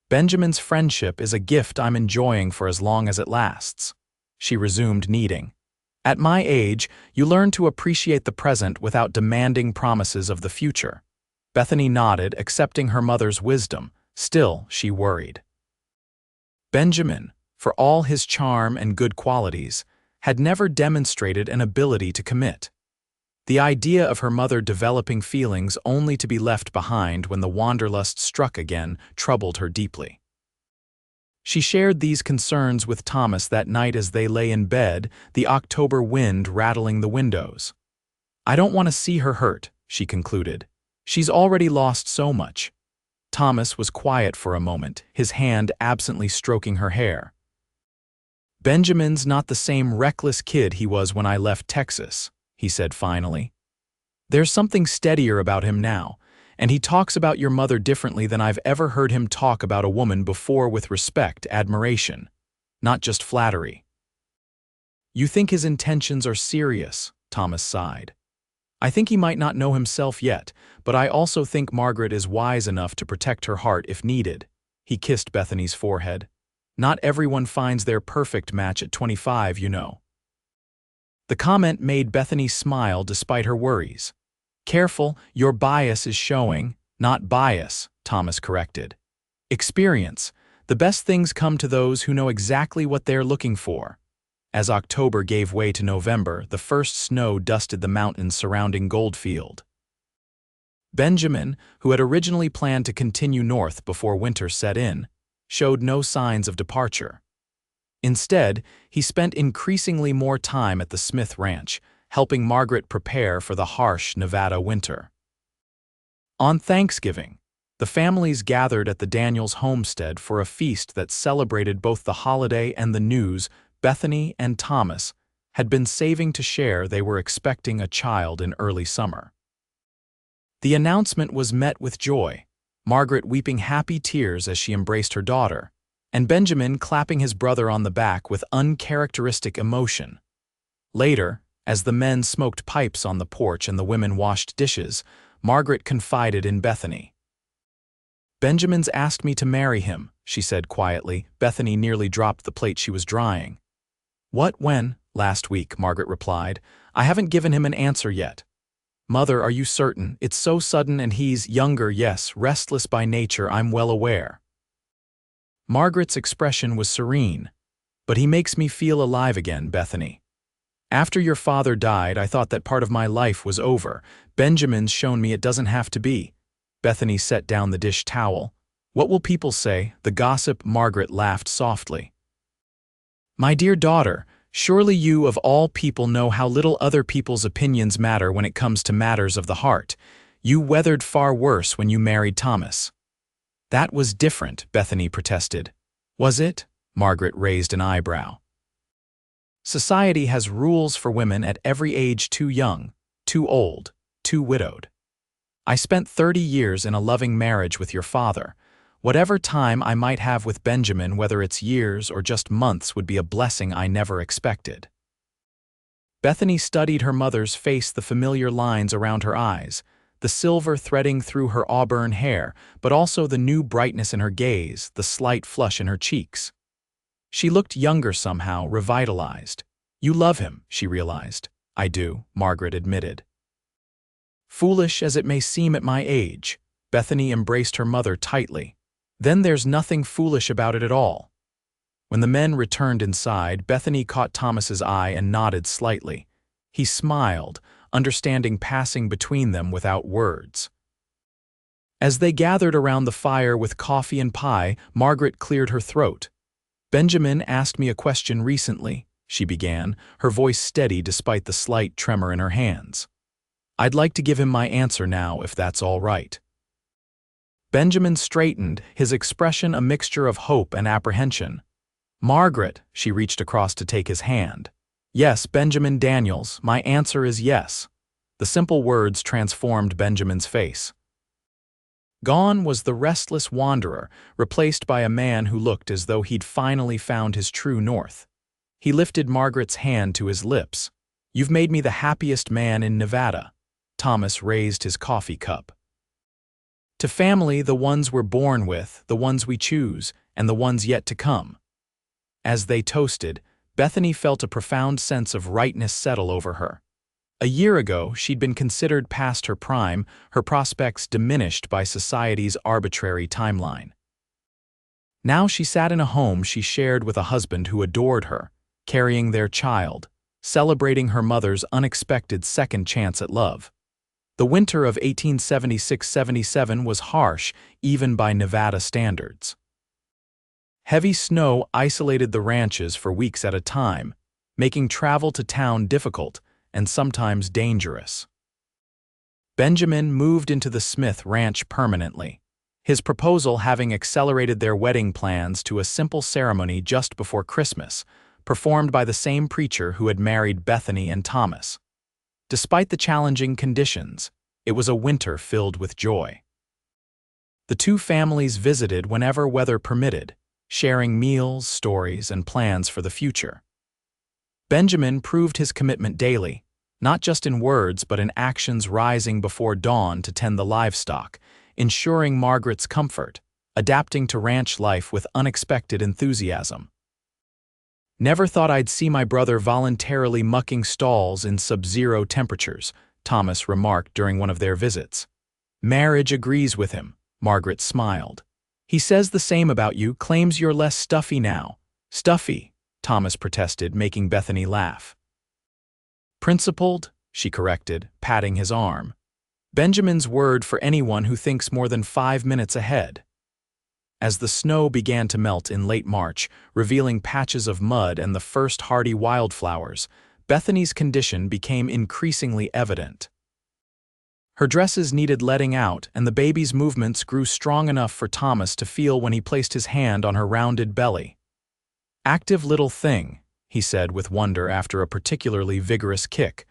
Speaker 1: Benjamin's friendship is a gift I'm enjoying for as long as it lasts," she resumed kneading. "At my age, you learn to appreciate the present without demanding promises of the future." Bethany nodded, accepting her mother's wisdom. Still, she worried. Benjamin, for all his charm and good qualities, had never demonstrated an ability to commit. The idea of her mother developing feelings only to be left behind when the wanderlust struck again troubled her deeply. She shared these concerns with Thomas that night as they lay in bed, the October wind rattling the windows. "I don't want to see her hurt," she concluded. "She's already lost so much." Thomas was quiet for a moment, his hand absently stroking her hair. "Benjamin's not the same reckless kid he was when I left Texas," he said finally. "There's something steadier about him now, and he talks about your mother differently than I've ever heard him talk about a woman before, with respect, admiration, not just flattery." "You think his intentions are serious," Thomas sighed. "I think he might not know himself yet, but I also think Margaret is wise enough to protect her heart if needed." He kissed Bethany's forehead. "Not everyone finds their perfect match at 25, you know." The comment made Bethany smile despite her worries. "Careful, your bias is showing." "Not bias," Thomas corrected. "Experience. The best things come to those who know exactly what they're looking for." As October gave way to November, the first snow dusted the mountains surrounding Goldfield. Benjamin, who had originally planned to continue north before winter set in, showed no signs of departure. Instead, he spent increasingly more time at the Smith ranch, helping Margaret prepare for the harsh Nevada winter. On Thanksgiving, the families gathered at the Daniels homestead for a feast that celebrated both the holiday and the news Bethany and Thomas had been saving to share. They were expecting a child in early summer. The announcement was met with joy, Margaret weeping happy tears as she embraced her daughter, and Benjamin clapping his brother on the back with uncharacteristic emotion. Later, as the men smoked pipes on the porch and the women washed dishes, Margaret confided in Bethany. "Benjamin's asked me to marry him," she said quietly. Bethany nearly dropped the plate she was drying. "What, when?" "Last week," Margaret replied. "I haven't given him an answer yet." "Mother, are you certain? It's so sudden, and he's younger, yes, restless by nature, I'm well aware." Margaret's expression was serene. "But he makes me feel alive again, Bethany. After your father died, I thought that part of my life was over. Benjamin's shown me it doesn't have to be." Bethany set down the dish towel. "What will people say?" The gossip. Margaret laughed softly. "My dear daughter, surely you of all people know how little other people's opinions matter when it comes to matters of the heart. You weathered far worse when you married Thomas." That was different, Bethany protested. Was it? Margaret raised an eyebrow. Society has rules for women at every age: too young, too old, too widowed. I spent 30 years in a loving marriage with your father. Whatever time I might have with Benjamin, whether it's years or just months, would be a blessing I never expected. Bethany studied her mother's face, the familiar lines around her eyes, the silver threading through her auburn hair, but also the new brightness in her gaze, the slight flush in her cheeks. She looked younger somehow, revitalized. You love him, she realized. I do, Margaret admitted. Foolish as it may seem at my age, Bethany embraced her mother tightly. Then there's nothing foolish about it at all. When the men returned inside, Bethany caught Thomas's eye and nodded slightly. He smiled, understanding passing between them without words. As they gathered around the fire with coffee and pie, Margaret cleared her throat. Benjamin asked me a question recently, she began, her voice steady despite the slight tremor in her hands. I'd like to give him my answer now, if that's all right. Benjamin straightened, his expression a mixture of hope and apprehension. Margaret, she reached across to take his hand. Yes, Benjamin Daniels, my answer is yes. The simple words transformed Benjamin's face. Gone was the restless wanderer, replaced by a man who looked as though he'd finally found his true north. He lifted Margaret's hand to his lips. You've made me the happiest man in Nevada. Thomas raised his coffee cup. To family, the ones we're born with, the ones we choose, and the ones yet to come. As they toasted, Bethany felt a profound sense of rightness settle over her. A year ago, she'd been considered past her prime, her prospects diminished by society's arbitrary timeline. Now she sat in a home she shared with a husband who adored her, carrying their child, celebrating her mother's unexpected second chance at love. The winter of 1876-77 was harsh, even by Nevada standards. Heavy snow isolated the ranches for weeks at a time, making travel to town difficult and sometimes dangerous. Benjamin moved into the Smith ranch permanently, his proposal having accelerated their wedding plans to a simple ceremony just before Christmas, performed by the same preacher who had married Bethany and Thomas. Despite the challenging conditions, it was a winter filled with joy. The two families visited whenever weather permitted, sharing meals, stories, and plans for the future. Benjamin proved his commitment daily, not just in words but in actions, rising before dawn to tend the livestock, ensuring Margaret's comfort, adapting to ranch life with unexpected enthusiasm. Never thought I'd see my brother voluntarily mucking stalls in sub-zero temperatures, Thomas remarked during one of their visits. Marriage agrees with him, Margaret smiled. He says the same about you, claims you're less stuffy now. Stuffy, Thomas protested, making Bethany laugh. Principled, she corrected, patting his arm. Benjamin's word for anyone who thinks more than 5 minutes ahead. As the snow began to melt in late March, revealing patches of mud and the first hardy wildflowers, Bethany's condition became increasingly evident. Her dresses needed letting out, and the baby's movements grew strong enough for Thomas to feel when he placed his hand on her rounded belly. Active little thing, he said with wonder after a particularly vigorous kick.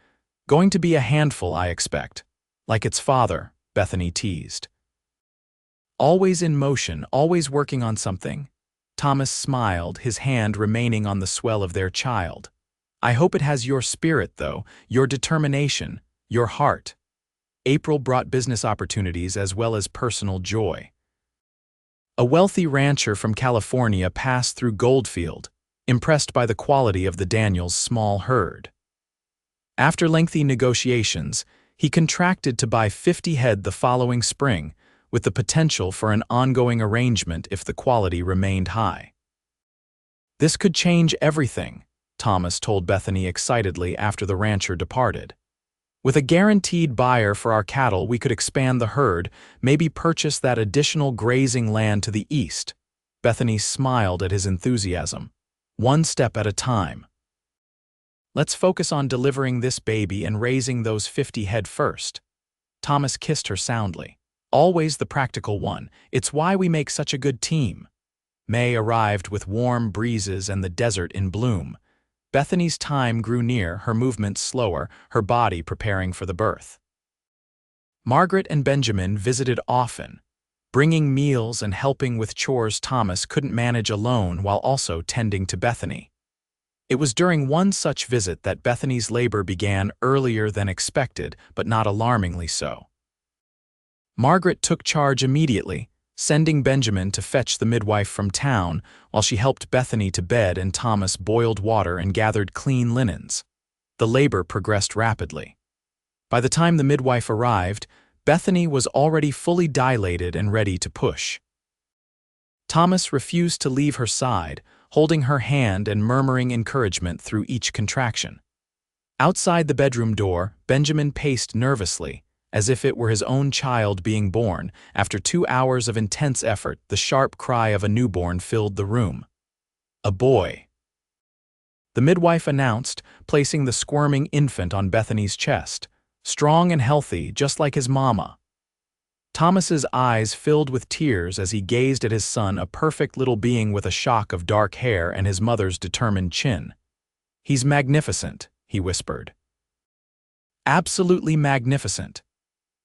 Speaker 1: Going to be a handful, I expect. Like its father, Bethany teased. Always in motion, always working on something. Thomas smiled, his hand remaining on the swell of their child. I hope it has your spirit, though, your determination, your heart. April brought business opportunities as well as personal joy. A wealthy rancher from California passed through Goldfield, impressed by the quality of the Daniels' small herd. After lengthy negotiations, he contracted to buy 50 head the following spring, with the potential for an ongoing arrangement if the quality remained high. This could change everything, Thomas told Bethany excitedly after the rancher departed. With a guaranteed buyer for our cattle, we could expand the herd, maybe purchase that additional grazing land to the east. Bethany smiled at his enthusiasm. One step at a time. Let's focus on delivering this baby and raising those 50 head first. Thomas kissed her soundly. Always the practical one. It's why we make such a good team. May arrived with warm breezes and the desert in bloom. Bethany's time grew near, her movements slower, her body preparing for the birth. Margaret and Benjamin visited often. Bringing meals and helping with chores Thomas couldn't manage alone while also tending to Bethany. It was during one such visit that Bethany's labor began earlier than expected, but not alarmingly so. Margaret took charge immediately, sending Benjamin to fetch the midwife from town while she helped Bethany to bed and Thomas boiled water and gathered clean linens. The labor progressed rapidly. By the time the midwife arrived, Bethany was already fully dilated and ready to push. Thomas refused to leave her side, holding her hand and murmuring encouragement through each contraction. Outside the bedroom door, Benjamin paced nervously, as if it were his own child being born. After 2 hours of intense effort, the sharp cry of a newborn filled the room. A boy. The midwife announced, placing the squirming infant on Bethany's chest, strong and healthy, just like his mama. Thomas's eyes filled with tears as he gazed at his son, a perfect little being with a shock of dark hair and his mother's determined chin. "He's magnificent," he whispered. "Absolutely magnificent."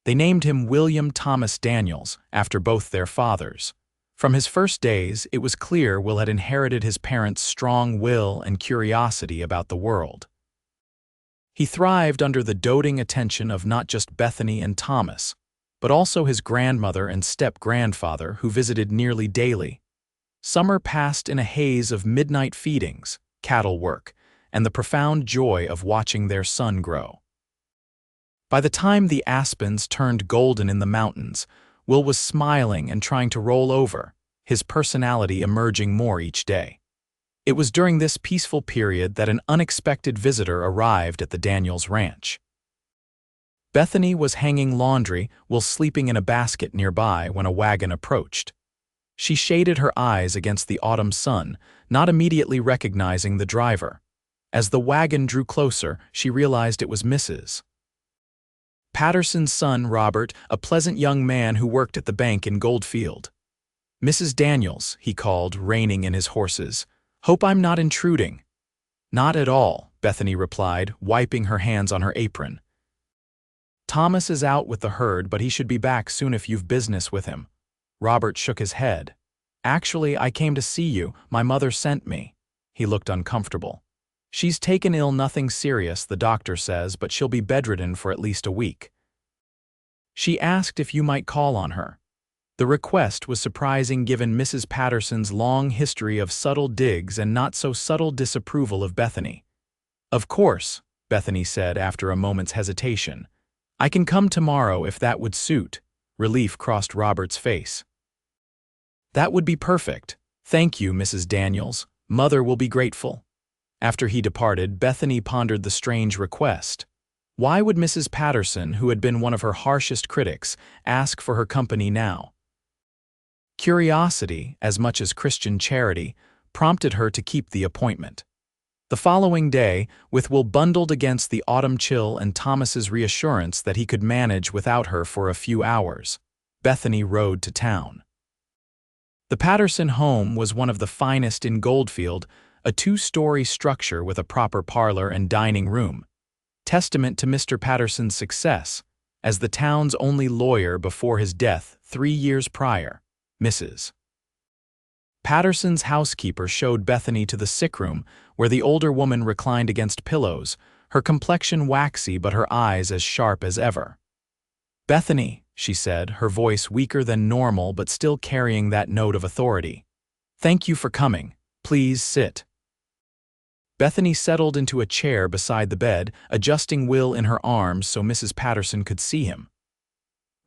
Speaker 1: They named him William Thomas Daniels, after both their fathers. From his first days, it was clear Will had inherited his parents' strong will and curiosity about the world. He thrived under the doting attention of not just Bethany and Thomas, but also his grandmother and step-grandfather who visited nearly daily. Summer passed in a haze of midnight feedings, cattle work, and the profound joy of watching their son grow. By the time the aspens turned golden in the mountains, Will was smiling and trying to roll over, his personality emerging more each day. It was during this peaceful period that an unexpected visitor arrived at the Daniels ranch. Bethany was hanging laundry while sleeping in a basket nearby when a wagon approached. She shaded her eyes against the autumn sun, not immediately recognizing the driver. As the wagon drew closer, she realized it was Mrs. Patterson's son, Robert, a pleasant young man who worked at the bank in Goldfield. "Mrs. Daniels," he called, reining in his horses. "Hope I'm not intruding." "Not at all," Bethany replied, wiping her hands on her apron. "Thomas is out with the herd, but he should be back soon if you've business with him." Robert shook his head. "Actually, I came to see you. My mother sent me." He looked uncomfortable. "She's taken ill, nothing serious, the doctor says, but she'll be bedridden for at least a week. She asked if you might call on her." The request was surprising given Mrs. Patterson's long history of subtle digs and not-so-subtle disapproval of Bethany. "Of course," Bethany said after a moment's hesitation. "I can come tomorrow if that would suit." Relief crossed Robert's face. "That would be perfect. Thank you, Mrs. Daniels. Mother will be grateful." After he departed, Bethany pondered the strange request. Why would Mrs. Patterson, who had been one of her harshest critics, ask for her company now? Curiosity, as much as Christian charity, prompted her to keep the appointment. The following day, with Will bundled against the autumn chill and Thomas's reassurance that he could manage without her for a few hours, Bethany rode to town. The Patterson home was one of the finest in Goldfield, a 2-story structure with a proper parlor and dining room, testament to Mr. Patterson's success as the town's only lawyer before his death 3 years prior. Mrs. Patterson's housekeeper showed Bethany to the sick room, where the older woman reclined against pillows, her complexion waxy but her eyes as sharp as ever. "Bethany," she said, her voice weaker than normal but still carrying that note of authority. "Thank you for coming. Please sit." Bethany settled into a chair beside the bed, adjusting Will in her arms so Mrs. Patterson could see him.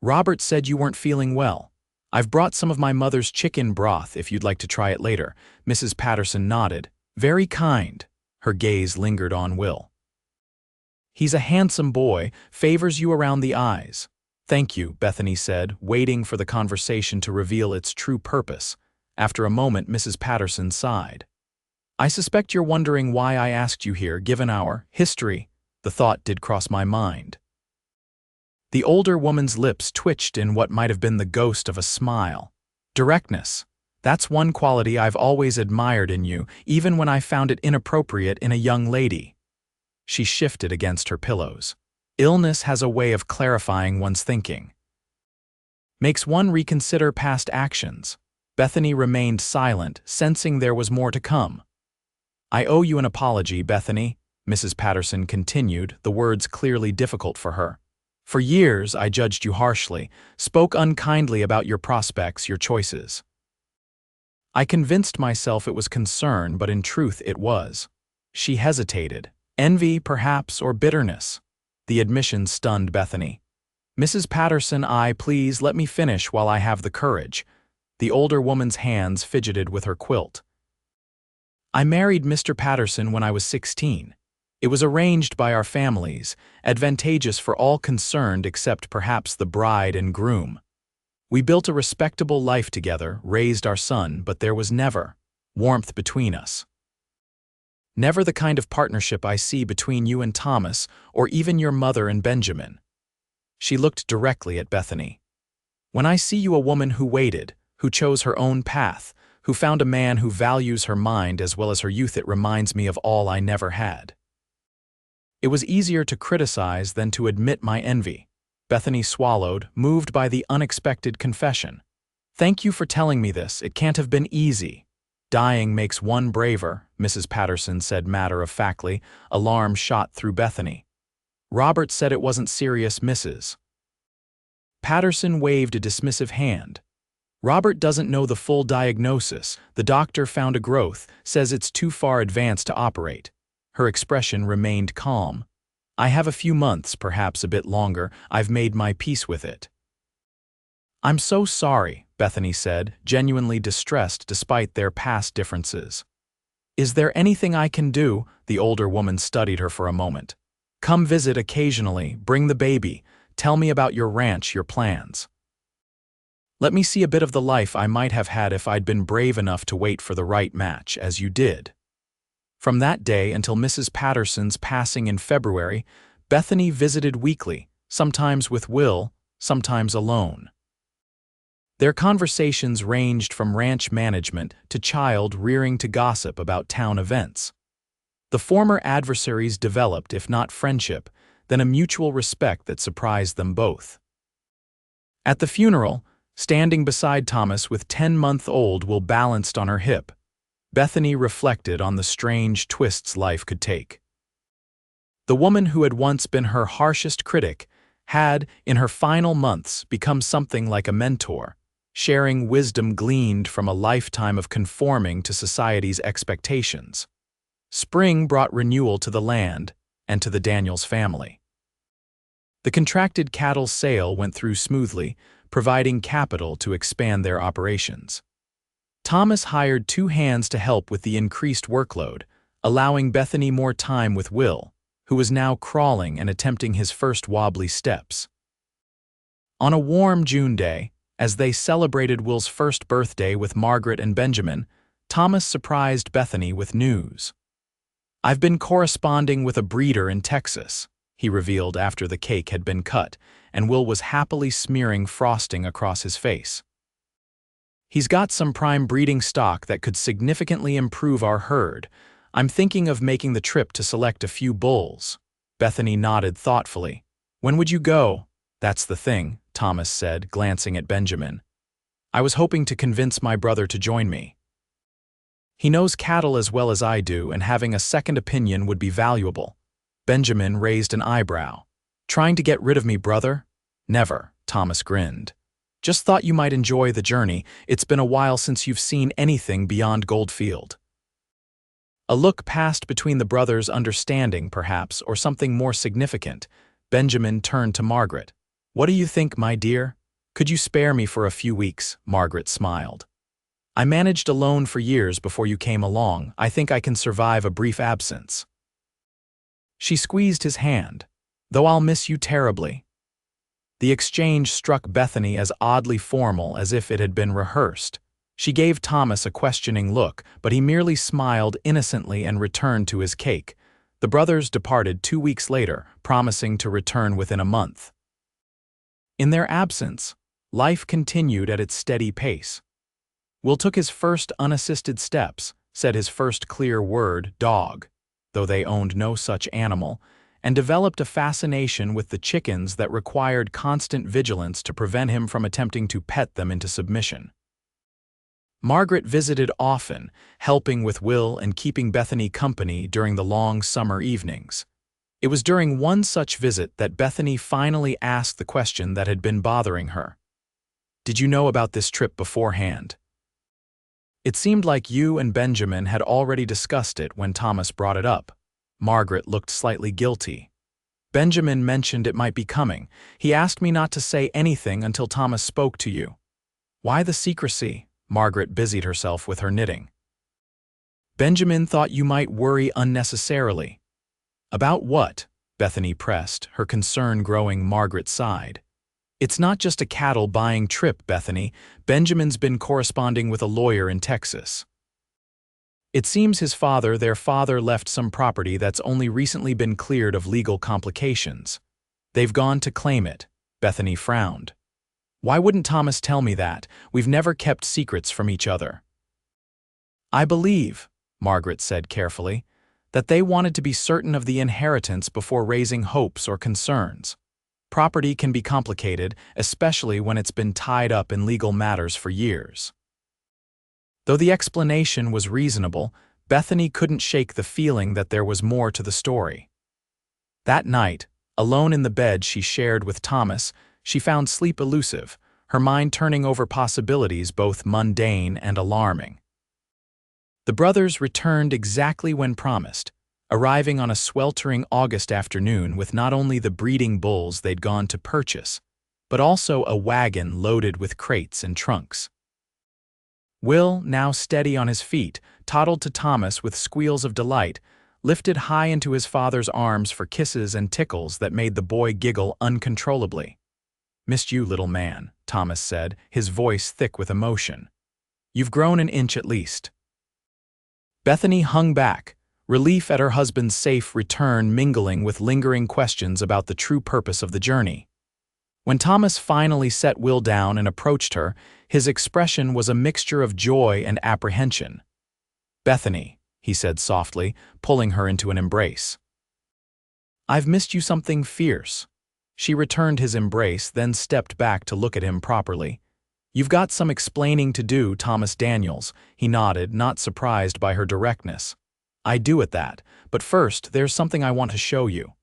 Speaker 1: "Robert said you weren't feeling well. I've brought some of my mother's chicken broth if you'd like to try it later." Mrs. Patterson nodded. "Very kind." Her gaze lingered on Will. "He's a handsome boy, favors you around the eyes." "Thank you," Bethany said, waiting for the conversation to reveal its true purpose. After a moment, Mrs. Patterson sighed. "I suspect you're wondering why I asked you here, given our history." The thought did cross my mind. The older woman's lips twitched in what might have been the ghost of a smile. Directness. That's one quality I've always admired in you, even when I found it inappropriate in a young lady. She shifted against her pillows. Illness has a way of clarifying one's thinking. Makes one reconsider past actions. Bethany remained silent, sensing there was more to come. I owe you an apology, Bethany, Mrs. Patterson continued, the words clearly difficult for her. For years, I judged you harshly, spoke unkindly about your prospects, your choices. I convinced myself it was concern, but in truth it was. She hesitated. Envy, perhaps, or bitterness. The admission stunned Bethany. Mrs. Patterson, please let me finish while I have the courage. The older woman's hands fidgeted with her quilt. I married Mr. Patterson when I was 16. It was arranged by our families, advantageous for all concerned except perhaps the bride and groom. We built a respectable life together, raised our son, but there was never warmth between us. Never the kind of partnership I see between you and Thomas, or even your mother and Benjamin. She looked directly at Bethany. When I see you a woman who waited, who chose her own path, who found a man who values her mind as well as her youth, it reminds me of all I never had. It was easier to criticize than to admit my envy. Bethany swallowed, moved by the unexpected confession. Thank you for telling me this. It can't have been easy. Dying makes one braver, Mrs. Patterson said matter-of-factly. Alarm shot through Bethany. Robert said it wasn't serious, Mrs. Patterson waved a dismissive hand. Robert doesn't know the full diagnosis. The doctor found a growth, says it's too far advanced to operate. Her expression remained calm. I have a few months, perhaps a bit longer. I've made my peace with it. I'm so sorry, Bethany said, genuinely distressed despite their past differences. Is there anything I can do? The older woman studied her for a moment. Come visit occasionally, bring the baby, tell me about your ranch, your plans. Let me see a bit of the life I might have had if I'd been brave enough to wait for the right match, as you did. From that day until Mrs. Patterson's passing in February, Bethany visited weekly, sometimes with Will, sometimes alone. Their conversations ranged from ranch management to child rearing to gossip about town events. The former adversaries developed, if not friendship, then a mutual respect that surprised them both. At the funeral, standing beside Thomas with 10-month-old Will balanced on her hip, Bethany reflected on the strange twists life could take. The woman who had once been her harshest critic had, in her final months, become something like a mentor, sharing wisdom gleaned from a lifetime of conforming to society's expectations. Spring brought renewal to the land and to the Daniels family. The contracted cattle sale went through smoothly, providing capital to expand their operations. Thomas hired 2 hands to help with the increased workload, allowing Bethany more time with Will, who was now crawling and attempting his first wobbly steps. On a warm June day, as they celebrated Will's first birthday with Margaret and Benjamin, Thomas surprised Bethany with news. I've been corresponding with a breeder in Texas, he revealed after the cake had been cut, and Will was happily smearing frosting across his face. He's got some prime breeding stock that could significantly improve our herd. I'm thinking of making the trip to select a few bulls. Bethany nodded thoughtfully. When would you go? That's the thing, Thomas said, glancing at Benjamin. I was hoping to convince my brother to join me. He knows cattle as well as I do, and having a second opinion would be valuable. Benjamin raised an eyebrow. Trying to get rid of me, brother? Never, Thomas grinned. Just thought you might enjoy the journey. It's been a while since you've seen anything beyond Goldfield. A look passed between the brothers, understanding, perhaps, or something more significant. Benjamin turned to Margaret. What do you think, my dear? Could you spare me for a few weeks? Margaret smiled. I managed alone for years before you came along. I think I can survive a brief absence. She squeezed his hand. Though I'll miss you terribly. The exchange struck Bethany as oddly formal, as if it had been rehearsed. She gave Thomas a questioning look, but he merely smiled innocently and returned to his cake. The brothers departed 2 weeks later, promising to return within a month. In their absence, life continued at its steady pace. Will took his first unassisted steps, said his first clear word, dog, though they owned no such animal, and developed a fascination with the chickens that required constant vigilance to prevent him from attempting to pet them into submission. Margaret visited often, helping with Will and keeping Bethany company during the long summer evenings. It was during one such visit that Bethany finally asked the question that had been bothering her. "Did you know about this trip beforehand?" It seemed like you and Benjamin had already discussed it when Thomas brought it up. Margaret looked slightly guilty. "Benjamin mentioned it might be coming. He asked me not to say anything until Thomas spoke to you." "Why the secrecy?" Margaret busied herself with her knitting. "Benjamin thought you might worry unnecessarily." "About what?" Bethany pressed, her concern growing. Margaret sighed. "It's not just a cattle-buying trip, Bethany. Benjamin's been corresponding with a lawyer in Texas. It seems their father left some property that's only recently been cleared of legal complications. They've gone to claim it." Bethany frowned. "Why wouldn't Thomas tell me that? We've never kept secrets from each other." "I believe," Margaret said carefully, "that they wanted to be certain of the inheritance before raising hopes or concerns. Property can be complicated, especially when it's been tied up in legal matters for years." Though the explanation was reasonable, Bethany couldn't shake the feeling that there was more to the story. That night, alone in the bed she shared with Thomas, she found sleep elusive, her mind turning over possibilities both mundane and alarming. The brothers returned exactly when promised, arriving on a sweltering August afternoon with not only the breeding bulls they'd gone to purchase, but also a wagon loaded with crates and trunks. Will, now steady on his feet, toddled to Thomas with squeals of delight, lifted high into his father's arms for kisses and tickles that made the boy giggle uncontrollably. "Missed you, little man," Thomas said, his voice thick with emotion. "You've grown an inch at least." Bethany hung back, relief at her husband's safe return mingling with lingering questions about the true purpose of the journey. When Thomas finally set Will down and approached her, his expression was a mixture of joy and apprehension. "Bethany," he said softly, pulling her into an embrace. "I've missed you something fierce." She returned his embrace, then stepped back to look at him properly. "You've got some explaining to do, Thomas Daniels," he nodded, not surprised by her directness. "I do at that, but first there's something I want to show you."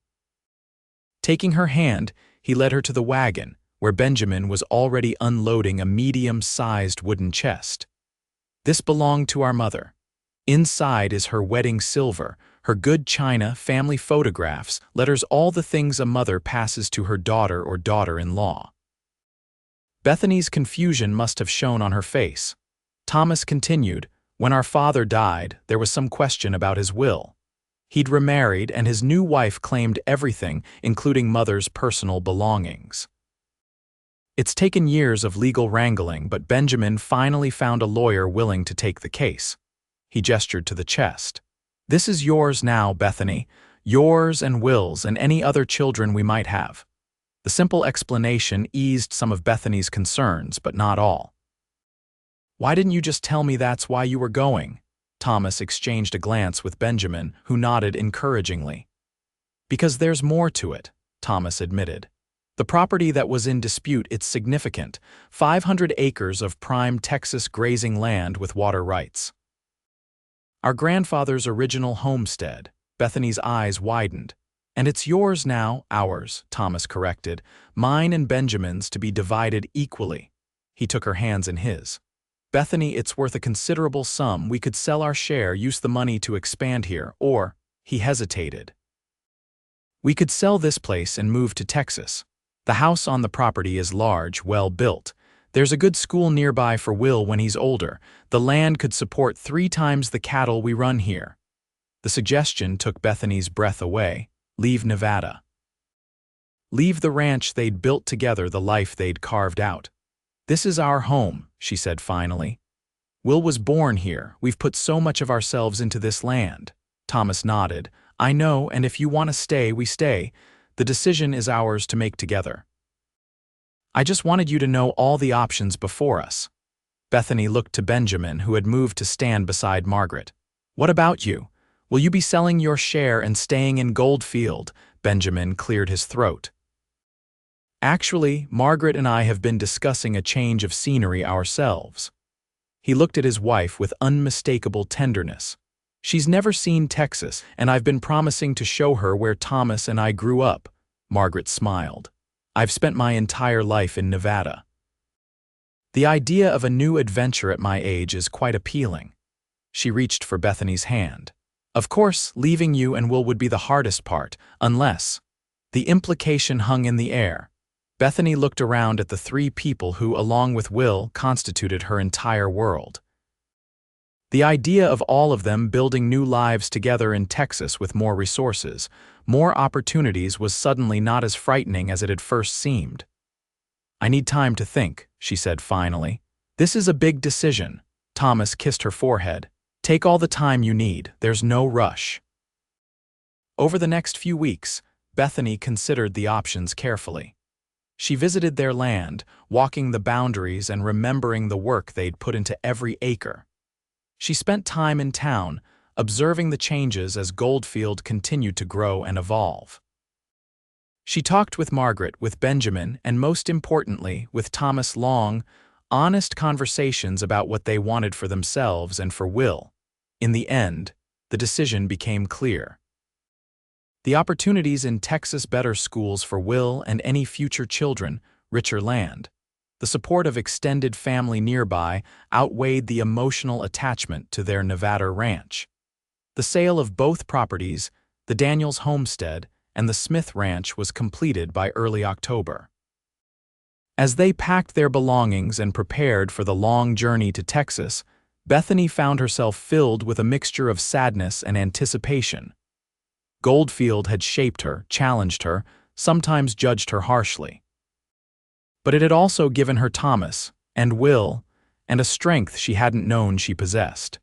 Speaker 1: Taking her hand, he led her to the wagon, where Benjamin was already unloading a medium-sized wooden chest. "This belonged to our mother. Inside is her wedding silver, her good china, family photographs, letters, all the things a mother passes to her daughter or daughter-in-law." Bethany's confusion must have shown on her face. Thomas continued, "When our father died, there was some question about his will. He'd remarried, and his new wife claimed everything, including Mother's personal belongings. It's taken years of legal wrangling, but Benjamin finally found a lawyer willing to take the case." He gestured to the chest. "This is yours now, Bethany, yours and Will's and any other children we might have." The simple explanation eased some of Bethany's concerns, but not all. "Why didn't you just tell me that's why you were going?" Thomas exchanged a glance with Benjamin, who nodded encouragingly. "Because there's more to it," Thomas admitted. "The property that was in dispute, it's significant, 500 acres of prime Texas grazing land with water rights. Our grandfather's original homestead." Bethany's eyes widened. "And it's yours now." "Ours," Thomas corrected. "Mine and Benjamin's to be divided equally." He took her hands in his. "Bethany, it's worth a considerable sum. We could sell our share, use the money to expand here, or—" he hesitated. "We could sell this place and move to Texas. The house on the property is large, well built. There's a good school nearby for Will when he's older. The land could support 3 times the cattle we run here." The suggestion took Bethany's breath away. Leave Nevada. Leave the ranch they'd built together, the life they'd carved out. "This is our home," she said finally. "Will was born here. We've put so much of ourselves into this land." Thomas nodded. "I know, and if you want to stay, we stay. The decision is ours to make together." I just wanted you to know all the options before us. Bethany looked to Benjamin, who had moved to stand beside Margaret. What about you? Will you be selling your share and staying in Goldfield? Benjamin cleared his throat. Actually, Margaret and I have been discussing a change of scenery ourselves. He looked at his wife with unmistakable tenderness. She's never seen Texas, and I've been promising to show her where Thomas and I grew up. Margaret smiled. I've spent my entire life in Nevada. The idea of a new adventure at my age is quite appealing. She reached for Bethany's hand. Of course, leaving you and Will would be the hardest part, unless… The implication hung in the air. Bethany looked around at the three people who, along with Will, constituted her entire world. The idea of all of them building new lives together in Texas with more resources, more opportunities was suddenly not as frightening as it had first seemed. I need time to think, she said finally. This is a big decision. Thomas kissed her forehead. Take all the time you need, there's no rush. Over the next few weeks, Bethany considered the options carefully. She visited their land, walking the boundaries and remembering the work they'd put into every acre. She spent time in town, observing the changes as Goldfield continued to grow and evolve. She talked with Margaret, with Benjamin, and most importantly, with Thomas long, honest conversations about what they wanted for themselves and for Will. In the end, the decision became clear. The opportunities in Texas, better schools for Will and any future children, richer land. The support of extended family nearby outweighed the emotional attachment to their Nevada ranch. The sale of both properties, the Daniels homestead and the Smith ranch, was completed by early October. As they packed their belongings and prepared for the long journey to Texas, Bethany found herself filled with a mixture of sadness and anticipation. Goldfield had shaped her, challenged her, sometimes judged her harshly. But it had also given her Thomas, and Will, and a strength she hadn't known she possessed.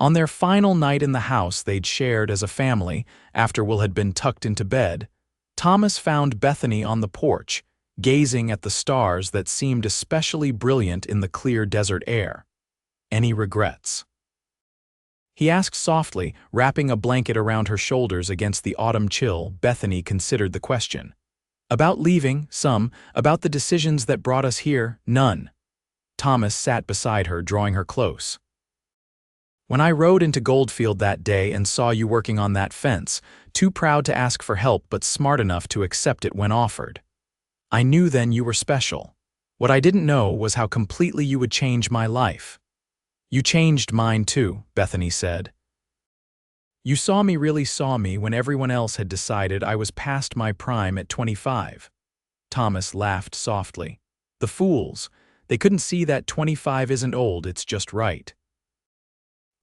Speaker 1: On their final night in the house they'd shared as a family, after Will had been tucked into bed, Thomas found Bethany on the porch, gazing at the stars that seemed especially brilliant in the clear desert air. Any regrets? He asked softly, wrapping a blanket around her shoulders against the autumn chill. Bethany considered the question. About leaving, some. About the decisions that brought us here, none. Thomas sat beside her, drawing her close. When I rode into Goldfield that day and saw you working on that fence, too proud to ask for help but smart enough to accept it when offered, I knew then you were special. What I didn't know was how completely you would change my life. You changed mine too, Bethany said. You really saw me when everyone else had decided I was past my prime at 25. Thomas laughed softly. The fools. They couldn't see that 25 isn't old, it's just right.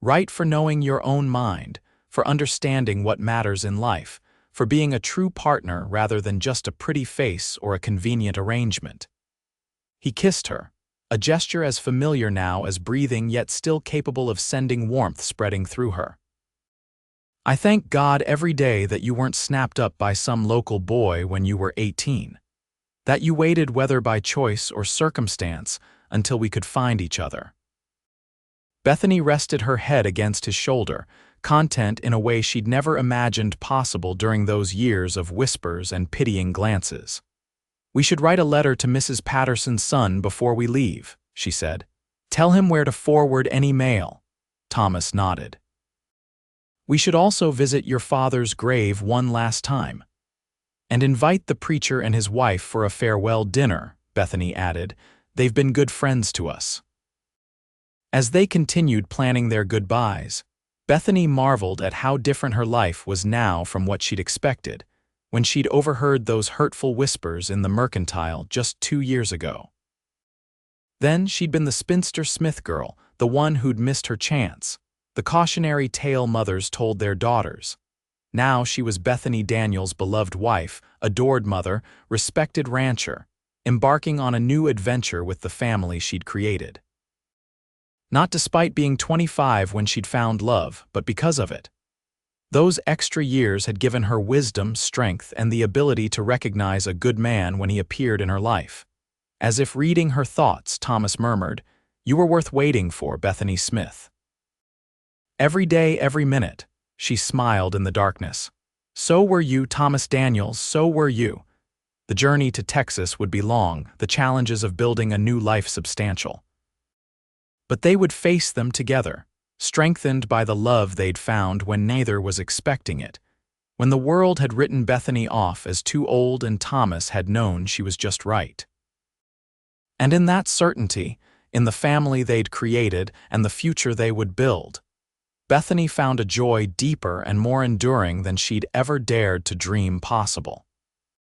Speaker 1: Right for knowing your own mind, for understanding what matters in life, for being a true partner rather than just a pretty face or a convenient arrangement. He kissed her, a gesture as familiar now as breathing yet still capable of sending warmth spreading through her. I thank God every day that you weren't snapped up by some local boy when you were 18. That you waited, whether by choice or circumstance, until we could find each other. Bethany rested her head against his shoulder, content in a way she'd never imagined possible during those years of whispers and pitying glances. We should write a letter to Mrs. Patterson's son before we leave, she said. Tell him where to forward any mail. Thomas nodded. We should also visit your father's grave one last time. And invite the preacher and his wife for a farewell dinner, Bethany added. They've been good friends to us. As they continued planning their goodbyes, Bethany marveled at how different her life was now from what she'd expected, when she'd overheard those hurtful whispers in the Mercantile just 2 years ago. Then she'd been the spinster Smith girl, the one who'd missed her chance, the cautionary tale mothers told their daughters. Now she was Bethany Daniels' beloved wife, adored mother, respected rancher, embarking on a new adventure with the family she'd created. Not despite being 25 when she'd found love, but because of it. Those extra years had given her wisdom, strength, and the ability to recognize a good man when he appeared in her life. As if reading her thoughts, Thomas murmured, "You were worth waiting for, Bethany Smith." Every day, every minute, she smiled in the darkness. So were you, Thomas Daniels, so were you. The journey to Texas would be long, the challenges of building a new life substantial. But they would face them together, strengthened by the love they'd found when neither was expecting it, when the world had written Bethany off as too old and Thomas had known she was just right. And in that certainty, in the family they'd created and the future they would build, Bethany found a joy deeper and more enduring than she'd ever dared to dream possible.